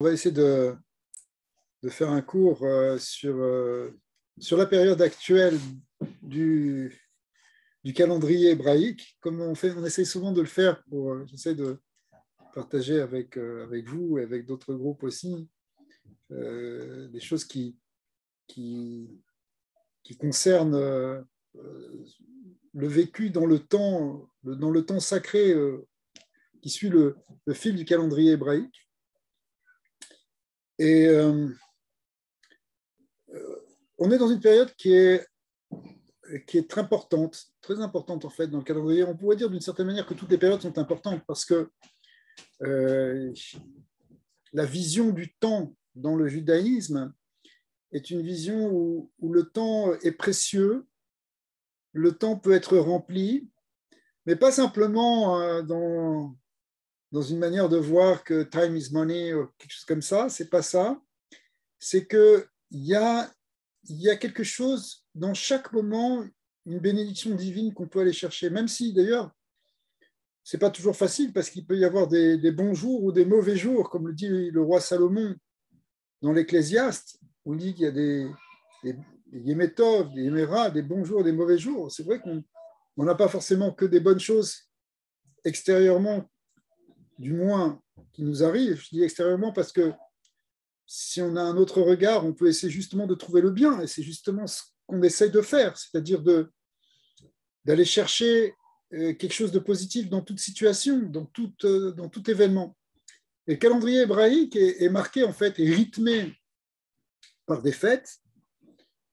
On va essayer de faire un cours sur la période actuelle du calendrier hébraïque, comme on essaie souvent de le faire. J'essaie de partager avec vous et avec d'autres groupes aussi des choses qui concernent le vécu dans le temps sacré qui suit le fil du calendrier hébraïque. Et on est dans une période qui est très importante en fait dans le calendrier. On pourrait dire d'une certaine manière que toutes les périodes sont importantes parce que la vision du temps dans le judaïsme est une vision où le temps est précieux, le temps peut être rempli, mais pas simplement dans une manière de voir que time is money ou quelque chose comme ça, c'est pas ça. C'est qu'il y a quelque chose dans chaque moment, une bénédiction divine qu'on peut aller chercher, même si d'ailleurs, c'est pas toujours facile parce qu'il peut y avoir des bons jours ou des mauvais jours, comme le dit le roi Salomon dans l'Ecclésiaste, où il dit qu'il y a des Yemetov, des Yemera, des bons jours, des mauvais jours. C'est vrai qu'on n'a pas forcément que des bonnes choses extérieurement, du moins, qui nous arrivent. Je dis extérieurement parce que si on a un autre regard, on peut essayer justement de trouver le bien, et c'est justement ce qu'on essaye de faire, c'est-à-dire d'aller chercher quelque chose de positif dans toute situation, dans tout événement. Et le calendrier hébraïque est marqué, en fait, est rythmé par des fêtes,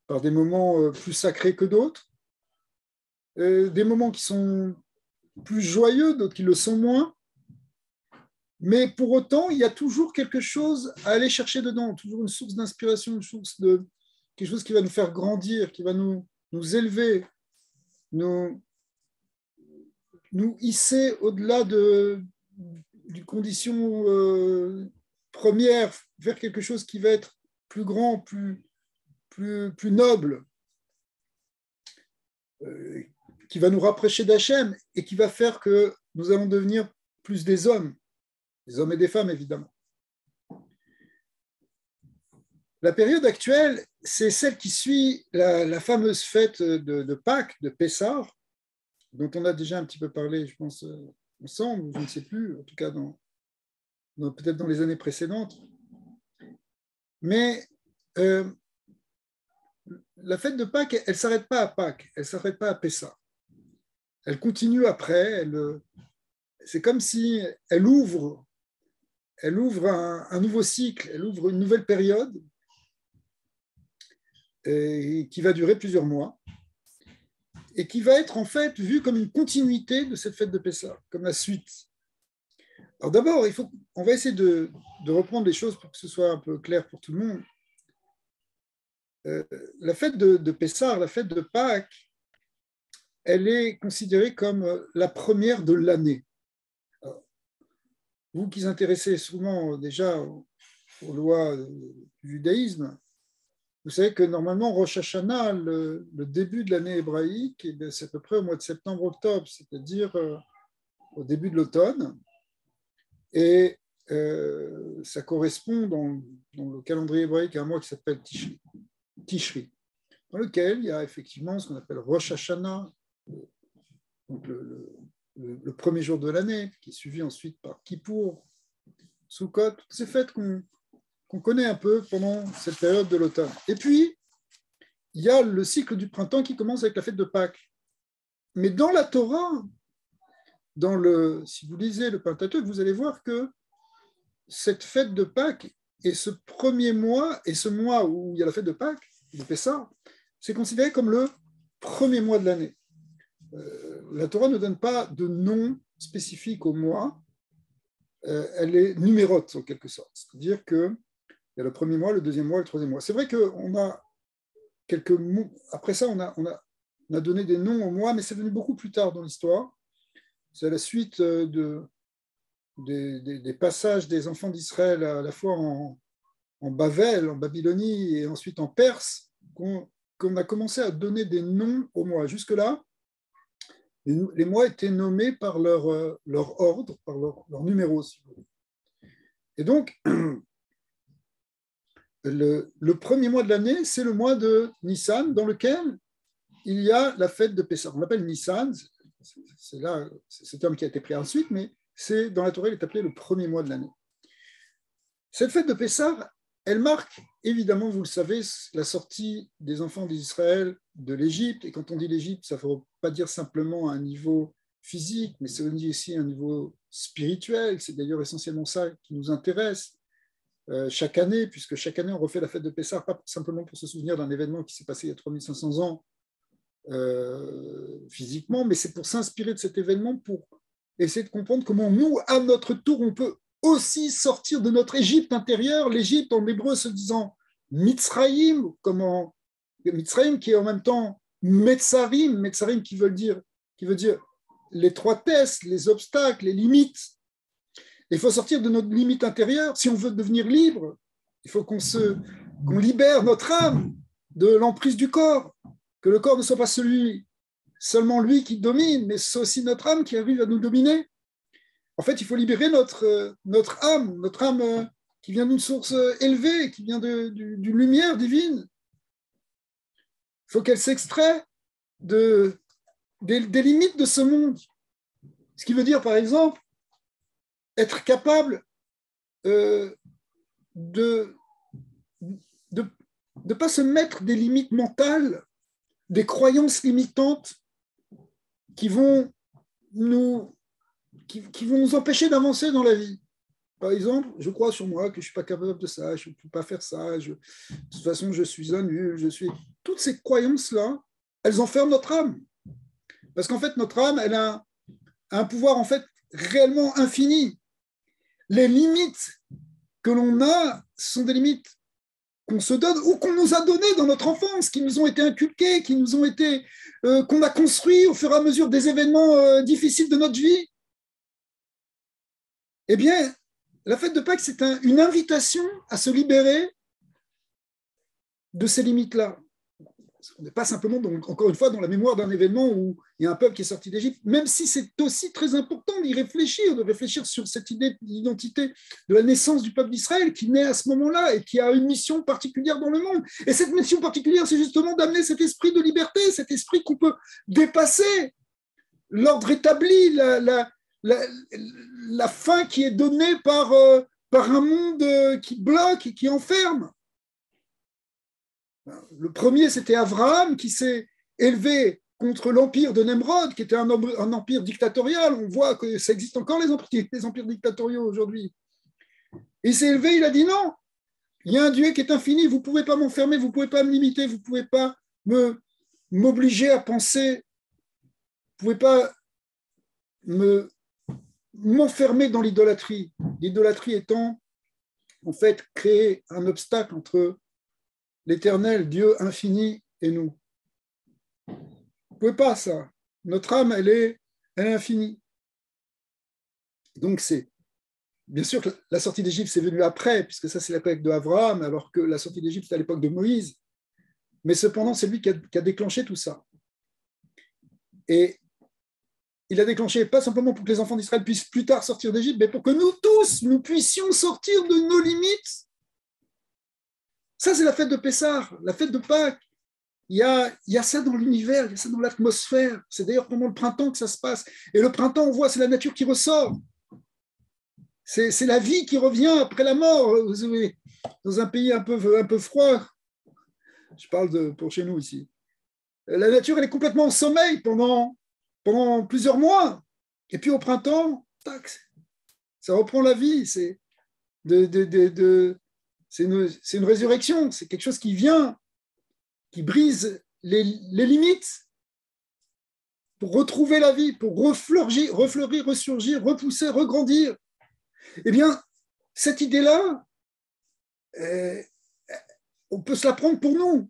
par des moments plus sacrés que d'autres, des moments qui sont plus joyeux, d'autres qui le sont moins. Mais pour autant, il y a toujours quelque chose à aller chercher dedans, toujours une source d'inspiration, quelque chose qui va nous faire grandir, qui va nous élever, nous hisser au-delà d'une condition première vers quelque chose qui va être plus grand, plus noble, qui va nous rapprocher d'Hachem et qui va faire que nous allons devenir plus des hommes et des femmes, évidemment. La période actuelle, c'est celle qui suit la fameuse fête de Pâques, de Pessah, dont on a déjà un petit peu parlé, je pense, ensemble, je ne sais plus, en tout cas peut-être dans les années précédentes. Mais la fête de Pâques, elle ne s'arrête pas à Pâques, elle ne s'arrête pas à Pessah. Elle continue après, c'est comme si elle ouvre un nouveau cycle, elle ouvre une nouvelle période qui va durer plusieurs mois et qui va être en fait vue comme une continuité de cette fête de Pessah, comme la suite. Alors d'abord, on va essayer de reprendre les choses pour que ce soit un peu clair pour tout le monde. La fête de Pessah, la fête de Pâques, elle est considérée comme la première de l'année. Vous qui vous intéressez souvent déjà aux lois du judaïsme, vous savez que normalement, Rosh Hashanah, le début de l'année hébraïque, c'est à peu près au mois de septembre-octobre, c'est-à-dire au début de l'automne. Et ça correspond dans le calendrier hébraïque à un mois qui s'appelle Tishri, dans lequel il y a effectivement ce qu'on appelle Rosh Hashanah, donc le premier jour de l'année, qui est suivi ensuite par Kippour, Sukkot, toutes ces fêtes qu'on connaît un peu pendant cette période de l'automne. Et puis, il y a le cycle du printemps qui commence avec la fête de Pâques. Mais dans la Torah, si vous lisez le Pentateuque, vous allez voir que cette fête de Pâques et ce premier mois, et ce mois où il y a la fête de Pâques, de Pessah, c'est considéré comme le premier mois de l'année. La Torah ne donne pas de nom spécifique au mois, elle les numérote en quelque sorte. C'est-à-dire qu'il y a le premier mois, le deuxième mois, le troisième mois. C'est vrai qu'on a quelques mots. Après ça, on a donné des noms aux mois, mais c'est venu beaucoup plus tard dans l'histoire. C'est à la suite des passages des enfants d'Israël à la fois en Bavel, en Babylonie et ensuite en Perse, qu'on a commencé à donner des noms aux mois. Jusque-là, les mois étaient nommés par leur ordre, par leur numéro, si vous voulez. Et donc, le premier mois de l'année, c'est le mois de Nissan, dans lequel il y a la fête de Pessah. On l'appelle Nissan, c'est ce terme qui a été pris ensuite, mais c'est, dans la Torah, il est appelé le premier mois de l'année. Cette fête de Pessah, elle marque, évidemment, vous le savez, la sortie des enfants d'Israël de l'Égypte. Et quand on dit l'Égypte, ça ne veut pas dire simplement un niveau physique, mais c'est aussi un niveau spirituel. C'est d'ailleurs essentiellement ça qui nous intéresse chaque année, puisque chaque année, on refait la fête de Pessah, pas simplement pour se souvenir d'un événement qui s'est passé il y a 3500 ans physiquement, mais c'est pour s'inspirer de cet événement, pour essayer de comprendre comment nous, à notre tour, on peut aussi sortir de notre Égypte intérieure, l'Égypte en hébreu se disant Mitzrayim, Mitzrayim qui est en même temps Metzarim, Metzarim qui veut dire l'étroitesse, les obstacles, les limites. Il faut sortir de notre limite intérieure. Si on veut devenir libre, il faut qu'on libère notre âme de l'emprise du corps, que le corps ne soit pas seulement lui qui domine, mais c'est aussi notre âme qui arrive à nous dominer. En fait, il faut libérer notre âme qui vient d'une source élevée, qui vient d'une lumière divine. Il faut qu'elle s'extrait des limites de ce monde. Ce qui veut dire, par exemple, être capable de ne pas se mettre des limites mentales, des croyances limitantes qui vont nous empêcher d'avancer dans la vie. Par exemple, je crois sur moi que je ne suis pas capable de ça, je ne peux pas faire ça, de toute façon, je suis un nul, Toutes ces croyances-là, elles enferment notre âme. Parce qu'en fait, notre âme, elle a un pouvoir en fait réellement infini. Les limites que l'on a sont des limites qu'on se donne ou qu'on nous a données dans notre enfance, qui nous ont été inculquées, qu'on a construit au fur et à mesure des événements difficiles de notre vie. Eh bien, la fête de Pâques, c'est une invitation à se libérer de ces limites-là. On n'est pas simplement, encore une fois, dans la mémoire d'un événement où il y a un peuple qui est sorti d'Égypte, même si c'est aussi très important d'y réfléchir, de réfléchir sur cette idée d'identité de la naissance du peuple d'Israël qui naît à ce moment-là et qui a une mission particulière dans le monde. Et cette mission particulière, c'est justement d'amener cet esprit de liberté, cet esprit qu'on peut dépasser, l'ordre établi, la fin qui est donnée par un monde qui bloque et qui enferme. Le premier, c'était Abraham qui s'est élevé contre l'empire de Nemrod, qui était un empire dictatorial. On voit que ça existe encore, les empires dictatoriaux aujourd'hui. Il s'est élevé, il a dit non, il y a un Dieu qui est infini, vous ne pouvez pas m'enfermer, vous ne pouvez pas me limiter, vous ne pouvez pas m'obliger à penser, vous ne pouvez pas m'enfermer dans l'idolâtrie. L'idolâtrie étant, en fait, créer un obstacle entre l'Éternel, Dieu infini, et nous. Vous ne pouvez pas ça. Notre âme, elle est infinie. Donc, bien sûr que la sortie d'Égypte, c'est venu après, puisque ça, c'est l'époque d'Abraham, alors que la sortie d'Égypte, c'est à l'époque de Moïse. Mais cependant, c'est lui qui a déclenché tout ça. Et il a déclenché pas simplement pour que les enfants d'Israël puissent plus tard sortir d'Égypte, mais pour que nous tous, nous puissions sortir de nos limites. Ça, c'est la fête de Pessah, la fête de Pâques. Il y a ça dans l'univers, il y a ça dans l'atmosphère. C'est d'ailleurs pendant le printemps que ça se passe. Et le printemps, on voit, c'est la nature qui ressort. C'est la vie qui revient après la mort. Vous savez, dans un pays un peu froid, je parle pour chez nous ici, la nature, elle est complètement en sommeil pendant plusieurs mois. Et puis au printemps, tac, ça reprend la vie. C'est une résurrection, c'est quelque chose qui vient, qui brise les limites pour retrouver la vie, pour refleurir, ressurgir, repousser, regrandir. Eh bien, cette idée-là, on peut se la prendre pour nous.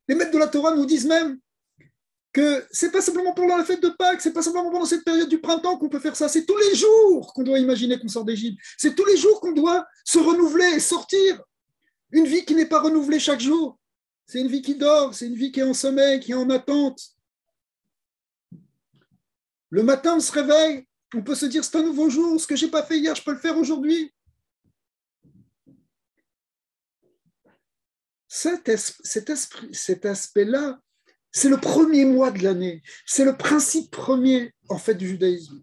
Les maîtres de la Torah nous disent même que ce n'est pas simplement pendant la fête de Pâques, ce n'est pas simplement pendant cette période du printemps qu'on peut faire ça, c'est tous les jours qu'on doit imaginer qu'on sort d'Égypte, c'est tous les jours qu'on doit se renouveler et sortir. Une vie qui n'est pas renouvelée chaque jour, c'est une vie qui dort, c'est une vie qui est en sommeil, qui est en attente. Le matin, on se réveille, on peut se dire c'est un nouveau jour, ce que je n'ai pas fait hier, je peux le faire aujourd'hui. cet aspect-là, c'est le premier mois de l'année. C'est le principe premier, en fait, du judaïsme.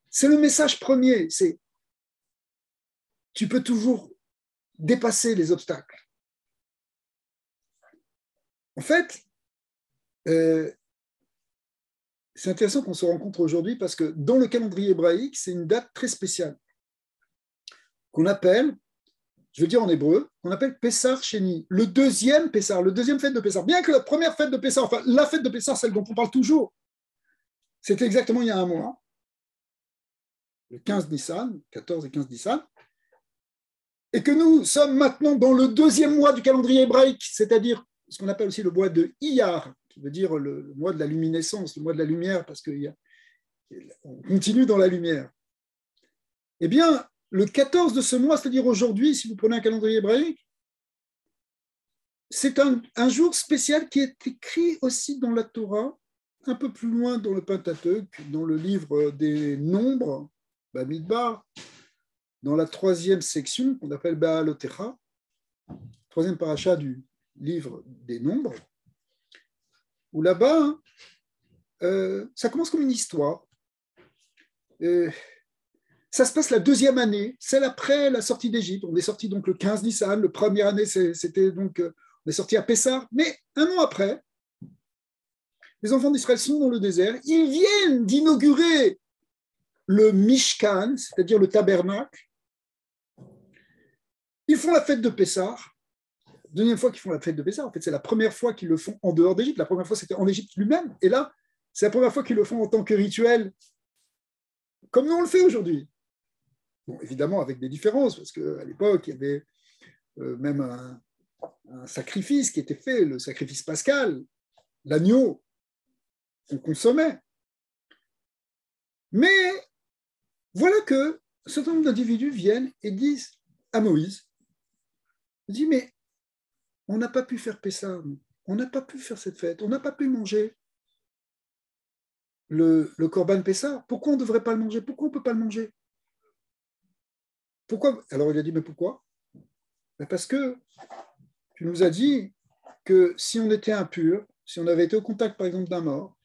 C'est le message premier. C'est tu peux toujours dépasser les obstacles. En fait, c'est intéressant qu'on se rencontre aujourd'hui parce que dans le calendrier hébraïque, c'est une date très spéciale qu'on appelle, je veux dire en hébreu, qu'on appelle Pessar Sheni, le deuxième Pessar, le deuxième fête de Pessar. Bien que la première fête de Pessar, enfin la fête de Pessar, celle dont on parle toujours, c'était exactement il y a un mois, le 15 Nissan, 14 et 15 Nissan, et que nous sommes maintenant dans le deuxième mois du calendrier hébraïque, c'est-à-dire ce qu'on appelle aussi le mois de Iyar, qui veut dire le mois de la luminescence, le mois de la lumière, parce qu'on continue dans la lumière. Eh bien, le 14 de ce mois, c'est-à-dire aujourd'hui, si vous prenez un calendrier hébraïque, c'est un jour spécial qui est écrit aussi dans la Torah, un peu plus loin dans le Pentateuque, dans le livre des Nombres, Bamidbar, dans la troisième section qu'on appelle Baalotecha, troisième paracha du livre des Nombres, où là-bas, ça commence comme une histoire. Ça se passe la deuxième année, celle après la sortie d'Égypte. On est sorti donc le 15 Nissan, la première année, c'était donc, on est sorti à Pessah, mais un an après, les enfants d'Israël sont dans le désert, ils viennent d'inaugurer le Mishkan, c'est-à-dire le tabernacle. Ils font la fête de Pessah. Deuxième fois qu'ils font la fête de Pessah, en fait, c'est la première fois qu'ils le font en dehors d'Égypte. La première fois, c'était en Égypte lui-même. Et là, c'est la première fois qu'ils le font en tant que rituel, comme nous on le fait aujourd'hui. Bon, évidemment, avec des différences, parce qu'à l'époque, il y avait même un sacrifice qui était fait, le sacrifice pascal, l'agneau qu'on consommait. Mais voilà que un certain nombre d'individus viennent et disent à Moïse, il dit, mais on n'a pas pu faire Pessah, on n'a pas pu faire cette fête, on n'a pas pu manger le Corban Pessah. Pourquoi on ne devrait pas le manger? Pourquoi on ne peut pas le manger? Pourquoi? Alors il a dit, mais pourquoi? Parce que tu nous as dit que si on était impur, si on avait été au contact par exemple d'un mort,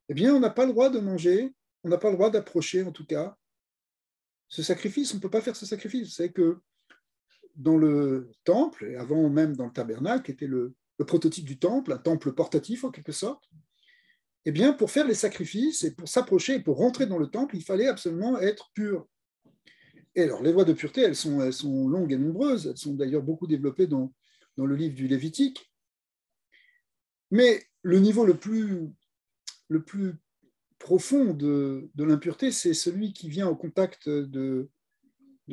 eh bien on n'a pas le droit de manger, on n'a pas le droit d'approcher en tout cas ce sacrifice, on ne peut pas faire ce sacrifice. Vous savez que dans le temple, et avant même dans le tabernacle, qui était le prototype du temple, un temple portatif en quelque sorte, eh bien pour faire les sacrifices et pour s'approcher, pour rentrer dans le temple, il fallait absolument être pur. Et alors, les lois de pureté, elles sont longues et nombreuses. Elles sont d'ailleurs beaucoup développées dans le livre du Lévitique. Mais le niveau le plus profond de l'impureté, c'est celui qui vient au contact de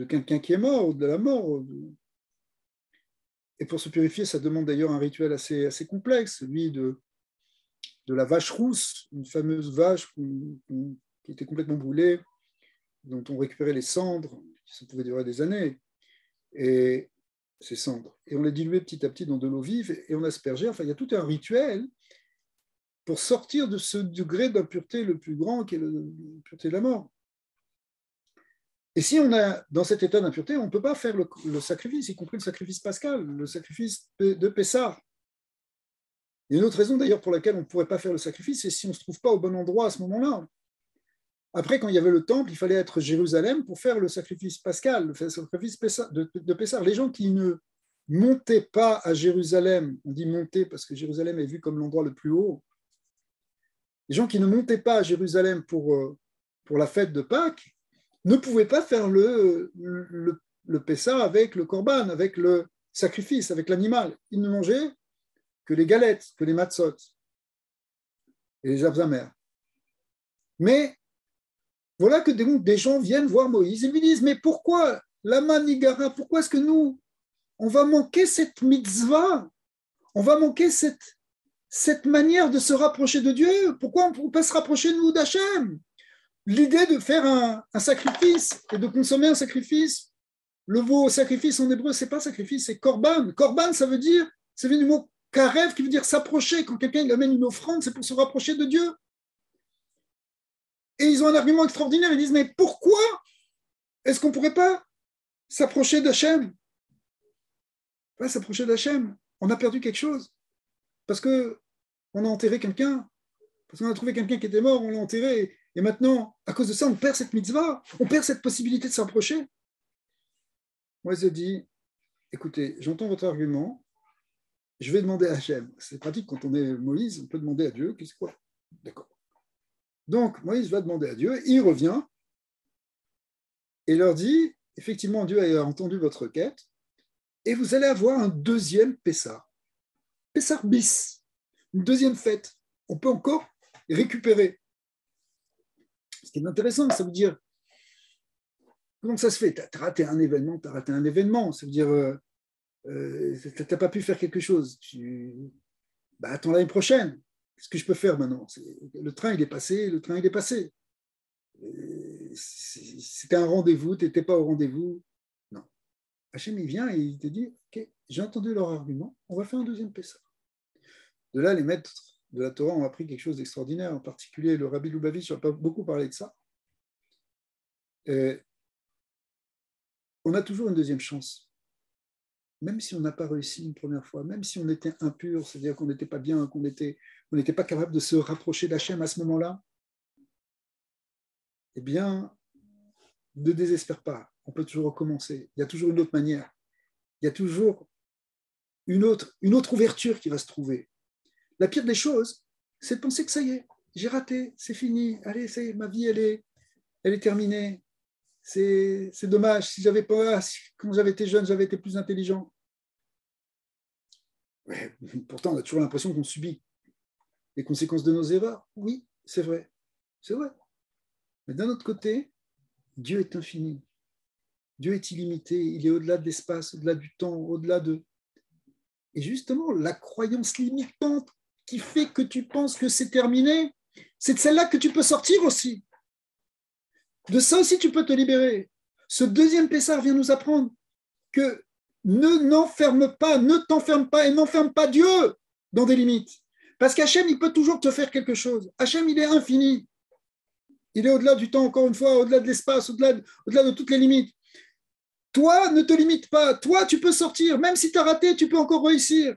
quelqu'un qui est mort, ou de la mort. Et pour se purifier, ça demande d'ailleurs un rituel assez complexe, celui de la vache rousse, une fameuse vache qui était complètement brûlée, dont on récupérait les cendres, ça pouvait durer des années, et ces cendres. Et on les diluait petit à petit dans de l'eau vive et on aspergeait. Enfin, il y a tout un rituel pour sortir de ce degré d'impureté le plus grand qui est l'impureté de la mort. Et si on est dans cet état d'impureté, on ne peut pas faire le sacrifice, y compris le sacrifice pascal, le sacrifice de Pessah. Il y a une autre raison d'ailleurs pour laquelle on ne pourrait pas faire le sacrifice, c'est si on ne se trouve pas au bon endroit à ce moment-là. Après, quand il y avait le temple, il fallait être à Jérusalem pour faire le sacrifice pascal, le sacrifice de Pessah. Les gens qui ne montaient pas à Jérusalem, on dit monter parce que Jérusalem est vu comme l'endroit le plus haut, les gens qui ne montaient pas à Jérusalem pour la fête de Pâques ne pouvaient pas faire le Pessah avec le Corban, avec le sacrifice, avec l'animal. Ils ne mangeaient que les galettes, que les matzot et les herbes amères. Mais voilà que des gens viennent voir Moïse et lui disent, mais pourquoi, Lama Nigara, pourquoi est-ce que nous, on va manquer cette mitzvah, on va manquer cette manière de se rapprocher de Dieu? Pourquoi on ne peut pas se rapprocher, nous, d'Hachem? L'idée de faire un sacrifice et de consommer un sacrifice, le mot sacrifice en hébreu, c'est pas sacrifice, c'est korban. Korban, ça vient du mot karev, qui veut dire s'approcher. Quand quelqu'un il amène une offrande, c'est pour se rapprocher de Dieu. Et ils ont un argument extraordinaire, ils disent, mais pourquoi est-ce qu'on ne pourrait pas s'approcher d'Hachem? pas s'approcher d'Hachem. On a perdu quelque chose parce qu'on a enterré quelqu'un, parce qu'on a trouvé quelqu'un qui était mort, on l'a enterré. Et maintenant, à cause de ça, on perd cette mitzvah, on perd cette possibilité de s'approcher. Moi, je dis, écoutez, j'entends votre argument, je vais demander à Hachem. C'est pratique quand on est Moïse, on peut demander à Dieu, qu'est-ce quoi? D'accord. Donc, Moïse va demander à Dieu, il revient et leur dit, effectivement, Dieu a entendu votre requête et vous allez avoir un deuxième Pessah. Pessah bis, une deuxième fête. On peut encore récupérer. Ce qui est intéressant, ça veut dire, comment ça se fait? Tu as raté un événement, tu as raté un événement. Ça veut dire, tu n'as pas pu faire quelque chose. Attends l'année prochaine. Qu'est-ce que je peux faire maintenant? Le train, il est passé, le train, il est passé. C'était un rendez-vous, tu n'étais pas au rendez-vous. Non. Hachem, il vient et il te dit, ok, j'ai entendu leur argument, on va faire un deuxième Pessah. De là, les maîtres de la Torah ont appris quelque chose d'extraordinaire, en particulier le Rabbi Lubavitch, on n'a pas beaucoup parlé de ça. On a toujours une deuxième chance. Même si on n'a pas réussi une première fois, même si on était impur, c'est-à-dire qu'on n'était pas bien, qu'on n'était pas capable de se rapprocher d'Hachem à ce moment-là, eh bien, ne désespère pas. On peut toujours recommencer. Il y a toujours une autre manière. Il y a toujours une autre ouverture qui va se trouver. La pire des choses, c'est de penser que ça y est, j'ai raté, c'est fini, allez, ça y est, ma vie, elle est terminée. C'est dommage, quand j'avais été jeune, j'avais été plus intelligent. Ouais, pourtant, on a toujours l'impression qu'on subit les conséquences de nos erreurs. Oui, c'est vrai. C'est vrai. Mais d'un autre côté, Dieu est infini. Dieu est illimité. Il est au-delà de l'espace, au-delà du temps, au-delà de... Et justement, la croyance limitante qui fait que tu penses que c'est terminé, c'est de celle-là que tu peux sortir aussi. De ça aussi, tu peux te libérer. Ce deuxième Pessah vient nous apprendre que n'enferme pas, ne t'enferme pas et n'enferme pas Dieu dans des limites. Parce qu'Hachem, il peut toujours te faire quelque chose. Hachem, il est infini. Il est au-delà du temps, encore une fois, au-delà de l'espace, au-delà de toutes les limites. Toi, ne te limite pas. Toi, tu peux sortir. Même si tu as raté, tu peux encore réussir.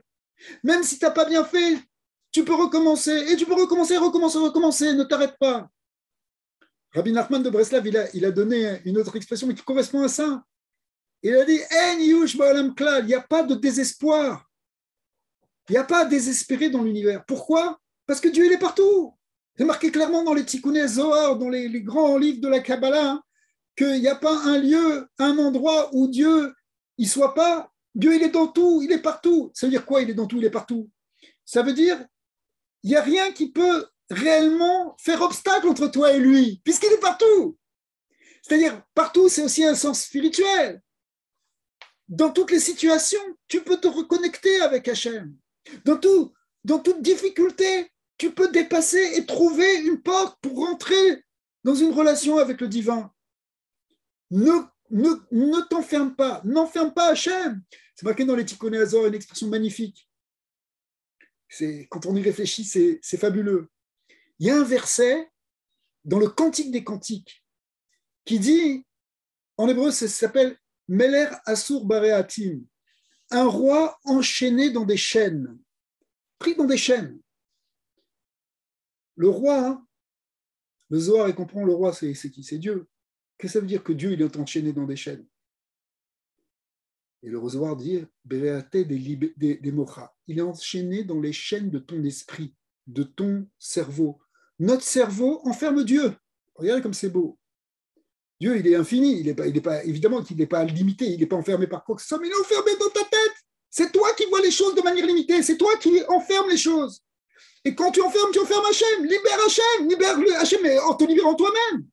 Même si tu n'as pas bien fait, tu peux recommencer. Et tu peux recommencer. Ne t'arrête pas. Rabbi Nachman de Breslav, il a donné une autre expression, mais qui correspond à ça. Il a dit, il n'y a pas de désespoir. Il n'y a pas à désespérer dans l'univers. Pourquoi? Parce que Dieu, il est partout. C'est marqué clairement dans les Tikkuné Zohar, dans les grands livres de la Kabbalah, hein, qu'il n'y a pas un lieu, un endroit où Dieu il soit pas. Dieu, il est dans tout, il est partout. Ça veut dire quoi, il est dans tout, il est partout? Ça veut dire, il n'y a rien qui peut réellement faire obstacle entre toi et lui, puisqu'il est partout. C'est-à-dire, partout, c'est aussi un sens spirituel. Dans toutes les situations, tu peux te reconnecter avec Hachem. Dans toute difficulté, tu peux dépasser et trouver une porte pour rentrer dans une relation avec le divin. Ne t'enferme pas, n'enferme pas Hachem. C'est marqué dans les Tikkuné Hazor, une expression magnifique. Quand on y réfléchit, c'est fabuleux. Il y a un verset dans le Cantique des Cantiques qui dit, en hébreu, ça s'appelle Meler Asur Bareatim, un roi enchaîné dans des chaînes, pris dans des chaînes. Le roi, hein, le Zohar, il comprend le roi, c'est qui? C'est Dieu. Qu'est-ce que ça veut dire que Dieu il est enchaîné dans des chaînes? Et le Zohar dit Bereate des mocha. Il est enchaîné dans les chaînes de ton esprit, de ton cerveau. Notre cerveau enferme Dieu. Regardez comme c'est beau. Dieu, il est infini. Évidemment qu'il n'est pas limité. Il n'est pas enfermé par quoi que ce soit, mais il est enfermé dans ta tête. C'est toi qui vois les choses de manière limitée. C'est toi qui enfermes les choses. Et quand tu enfermes Hachem. Libère Hachem, mais en te libérant toi-même.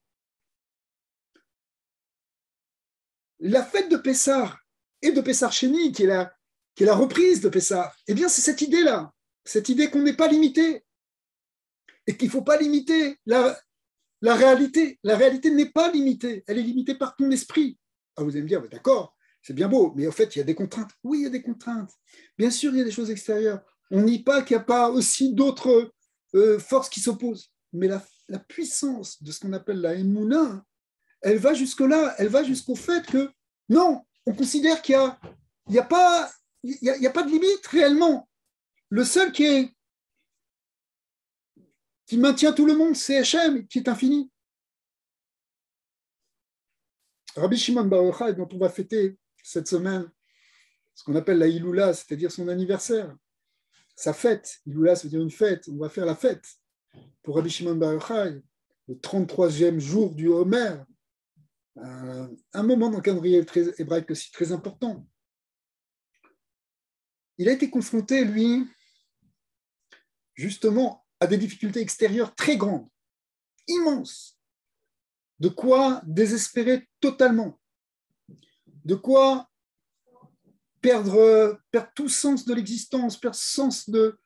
La fête de Pessah et de Pessah Sheni, qui est la reprise de Pessah, eh bien, c'est cette idée-là. Cette idée qu'on n'est pas limité. Et qu'il ne faut pas limiter la réalité. La réalité n'est pas limitée. Elle est limitée par ton esprit. Ah, vous allez me dire, d'accord, c'est bien beau, mais en fait, il y a des contraintes. Oui, il y a des contraintes. Bien sûr, il y a des choses extérieures. On nie pas qu'il n'y a pas aussi d'autres forces qui s'opposent. Mais la puissance de ce qu'on appelle la Emouna, elle va jusque-là. Elle va jusqu'au fait que, non, on considère qu'il n'y a pas il n'y a pas de limite réellement. Le seul qui maintient tout le monde, c'est Hachem, qui est infini. Rabbi Shimon Bar Yochai, dont on va fêter cette semaine ce qu'on appelle la Iloula, c'est-à-dire son anniversaire, sa fête. Iloula, ça veut dire une fête. On va faire la fête pour Rabbi Shimon Bar Yochai, le 33e jour du Homer, un moment dans le calendrier hébraïque aussi très important. Il a été confronté, lui, justement, à des difficultés extérieures très grandes, immenses, de quoi désespérer totalement, de quoi perdre tout sens de l'existence, perdre sens de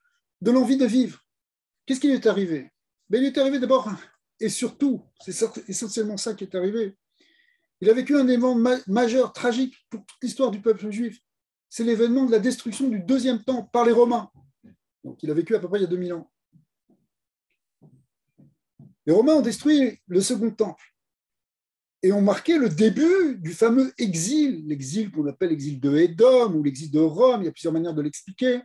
l'envie de vivre. Qu'est-ce qui lui est arrivé? Il est arrivé d'abord, et surtout, c'est essentiellement ça qui est arrivé, il a vécu un événement majeur, tragique pour toute l'histoire du peuple juif. C'est l'événement de la destruction du deuxième temple par les Romains. Donc, il a vécu à peu près il y a 2000 ans. Les Romains ont détruit le second temple et ont marqué le début du fameux exil, l'exil qu'on appelle l'exil de Édom ou l'exil de Rome, il y a plusieurs manières de l'expliquer,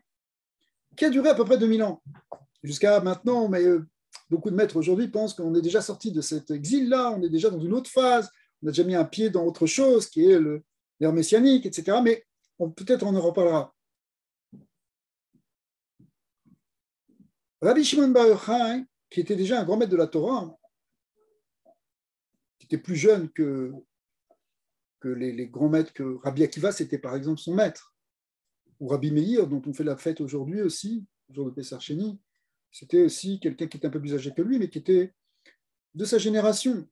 qui a duré à peu près 2000 ans. Jusqu'à maintenant, mais beaucoup de maîtres aujourd'hui pensent qu'on est déjà sorti de cet exil-là, on est déjà dans une autre phase, on a déjà mis un pied dans autre chose, qui est l'ère messianique, etc. Mais peut-être on en reparlera. Rabbi Shimon Bar Yochai, qui était déjà un grand maître de la Torah, qui était plus jeune que les grands maîtres, que Rabbi Akiva, c'était par exemple son maître, ou Rabbi Meir, dont on fait la fête aujourd'hui aussi, le jour de Pessah Sheni, c'était aussi quelqu'un qui était un peu plus âgé que lui, mais qui était de sa génération,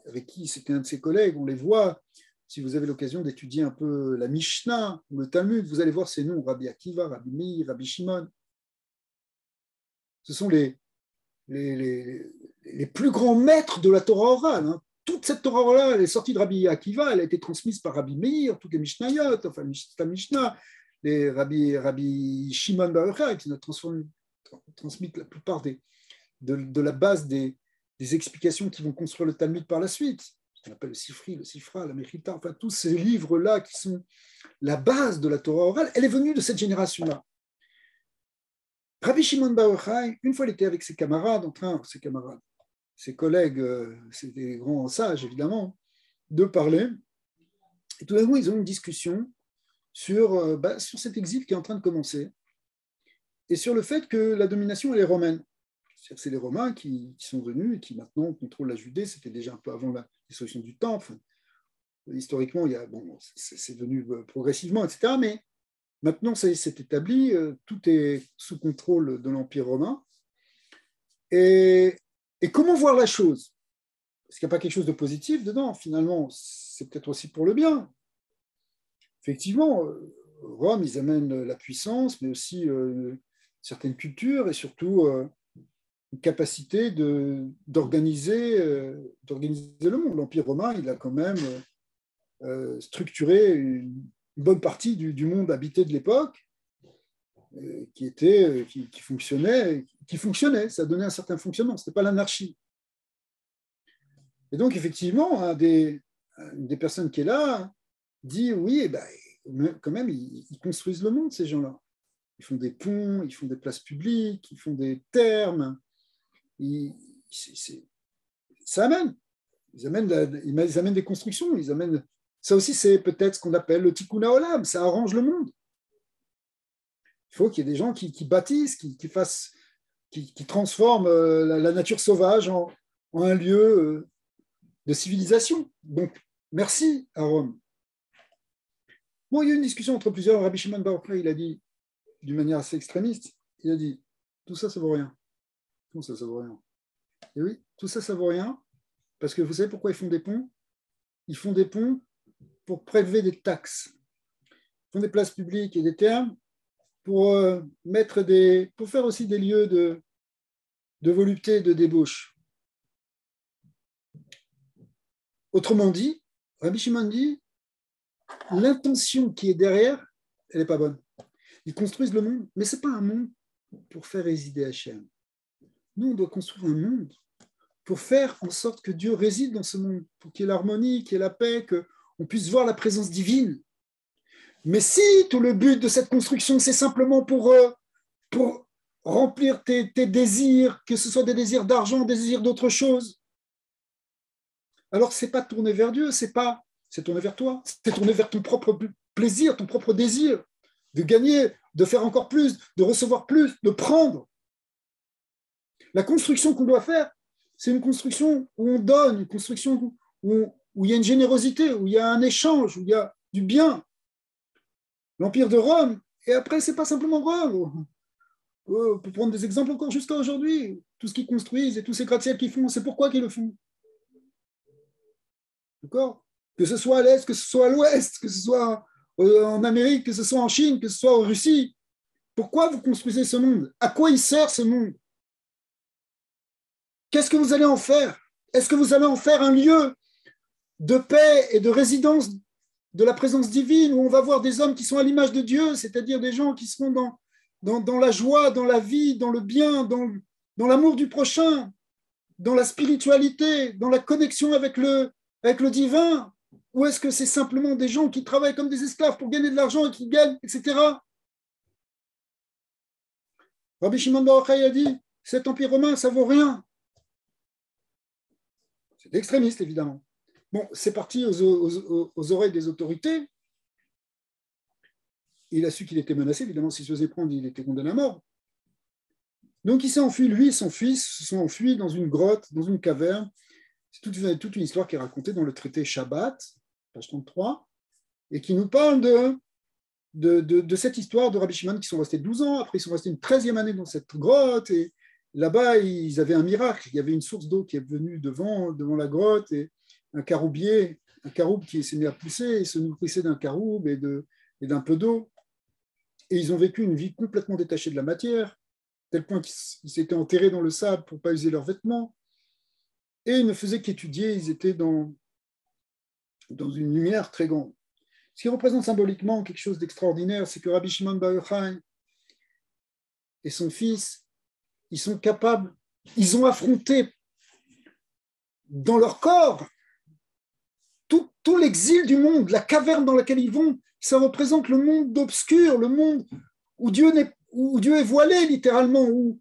avec qui c'était un de ses collègues. On les voit, si vous avez l'occasion d'étudier un peu la Mishnah ou le Talmud, vous allez voir ces noms, Rabbi Akiva, Rabbi Meir, Rabbi Shimon. Ce sont les plus grands maîtres de la Torah orale. Hein. Toute cette Torah orale, elle est sortie de Rabbi Akiva, elle a été transmise par Rabbi Meir, toutes les Mishnayot, enfin la Mishnah, les Rabbi Shimon Bar Yochai, qui nous a transmis la plupart de la base des explications qui vont construire le Talmud par la suite. Ce qu'on appelle le Sifri, le Sifra, la Mechita, enfin tous ces livres-là qui sont la base de la Torah orale, elle est venue de cette génération-là. Rabbi Shimon Bar Yochai, une fois il était avec ses camarades, ses collègues, c'était des grands sages évidemment, de parler, et tout d'un coup ils ont une discussion sur cet exil qui est en train de commencer, et sur le fait que la domination elle est romaine. C'est les Romains qui sont venus et qui maintenant contrôlent la Judée, c'était déjà un peu avant la destruction du temple. Historiquement, c'est venu progressivement, etc., mais maintenant, ça s'est établi, tout est sous contrôle de l'Empire romain. Et comment voir la chose? Est-ce qu'il n'y a pas quelque chose de positif dedans? Finalement, c'est peut-être aussi pour le bien. Effectivement, Rome, ils amènent la puissance, mais aussi certaines cultures et surtout une capacité d'organiser le monde. L'Empire romain, il a quand même structuré une bonne partie du monde habité de l'époque qui fonctionnait, ça donnait un certain fonctionnement, ce n'était pas l'anarchie. Et donc, effectivement, une des personnes qui est là dit oui, quand même, ils construisent le monde, ces gens-là. Ils font des ponts, ils font des places publiques, ils font des thermes. Ça amène. Ils amènent des constructions, ça aussi, c'est peut-être ce qu'on appelle le tikkun haolam, ça arrange le monde. Il faut qu'il y ait des gens qui bâtissent, qui transforment la nature sauvage en un lieu de civilisation. Donc, merci à Rome. Bon, il y a eu une discussion entre plusieurs. Rabbi Shimon Bar Yochai, il a dit, d'une manière assez extrémiste, il a dit, tout ça, ça vaut rien. Tout ça, ça vaut rien. Et oui, tout ça, ça vaut rien, parce que vous savez pourquoi ils font des ponts? Ils font des ponts pour prélever des taxes. Ils font des places publiques et des thermes pour faire aussi des lieux de volupté, de débauche. Autrement dit, Rabbi Shimon dit, l'intention qui est derrière, elle n'est pas bonne. Ils construisent le monde, mais ce n'est pas un monde pour faire résider Hachem. Nous, on doit construire un monde pour faire en sorte que Dieu réside dans ce monde, pour qu'il y ait l'harmonie, qu'il y ait la paix, qu'on puisse voir la présence divine. Mais si tout le but de cette construction, c'est simplement pour remplir tes désirs, que ce soit des désirs d'argent, des désirs d'autre chose, alors ce n'est pas tourner vers Dieu, c'est tourner vers toi, c'est tourner vers ton propre plaisir, ton propre désir, de gagner, de faire encore plus, de recevoir plus, de prendre. La construction qu'on doit faire, c'est une construction où on donne, une construction où il y a une générosité, où il y a un échange, où il y a du bien. L'Empire de Rome, et après, ce n'est pas simplement Rome. Pour prendre des exemples encore jusqu'à aujourd'hui, tout ce qu'ils construisent et tous ces gratte-ciels qu'ils font, c'est pourquoi qu'ils le font. D'accord ? Que ce soit à l'Est, que ce soit à l'Ouest, que ce soit en Amérique, que ce soit en Chine, que ce soit en Russie. Pourquoi vous construisez ce monde ? À quoi il sert ce monde ? Qu'est-ce que vous allez en faire ? Est-ce que vous allez en faire un lieu de paix et de résidence de la présence divine où on va voir des hommes qui sont à l'image de Dieu, c'est-à-dire des gens qui seront dans la joie, dans la vie, dans le bien, dans l'amour du prochain, dans la spiritualité, dans la connexion avec le divin, ou est-ce que c'est simplement des gens qui travaillent comme des esclaves pour gagner de l'argent et qui gagnent, etc. Rabbi Shimon bar Yochai a dit, cet empire romain, ça vaut rien. C'est extrémiste, évidemment. Bon, c'est parti aux oreilles des autorités. Il a su qu'il était menacé, évidemment, s'il se faisait prendre, il était condamné à mort. Donc il s'est enfui, lui et son fils se sont enfuis dans une grotte, dans une caverne. C'est toute une histoire qui est racontée dans le traité Shabbat, page 33, et qui nous parle de cette histoire de Rabbi Shimon qui sont restés 12 ans, après ils sont restés une 13e année dans cette grotte, et là-bas ils avaient un miracle, il y avait une source d'eau qui est venue devant la grotte, et un caroub qui s'est mis à pousser, et se nourrissait d'un caroub et d'un peu d'eau, et ils ont vécu une vie complètement détachée de la matière, tel point qu'ils s'étaient enterrés dans le sable pour ne pas user leurs vêtements, et ils ne faisaient qu'étudier, ils étaient dans une lumière très grande. Ce qui représente symboliquement quelque chose d'extraordinaire, c'est que Rabbi Shimon bar Yochai et son fils, ils sont capables, ils ont affronté dans leur corps tout l'exil du monde, la caverne dans laquelle ils vont, ça représente le monde obscur, le monde où Dieu est voilé littéralement, où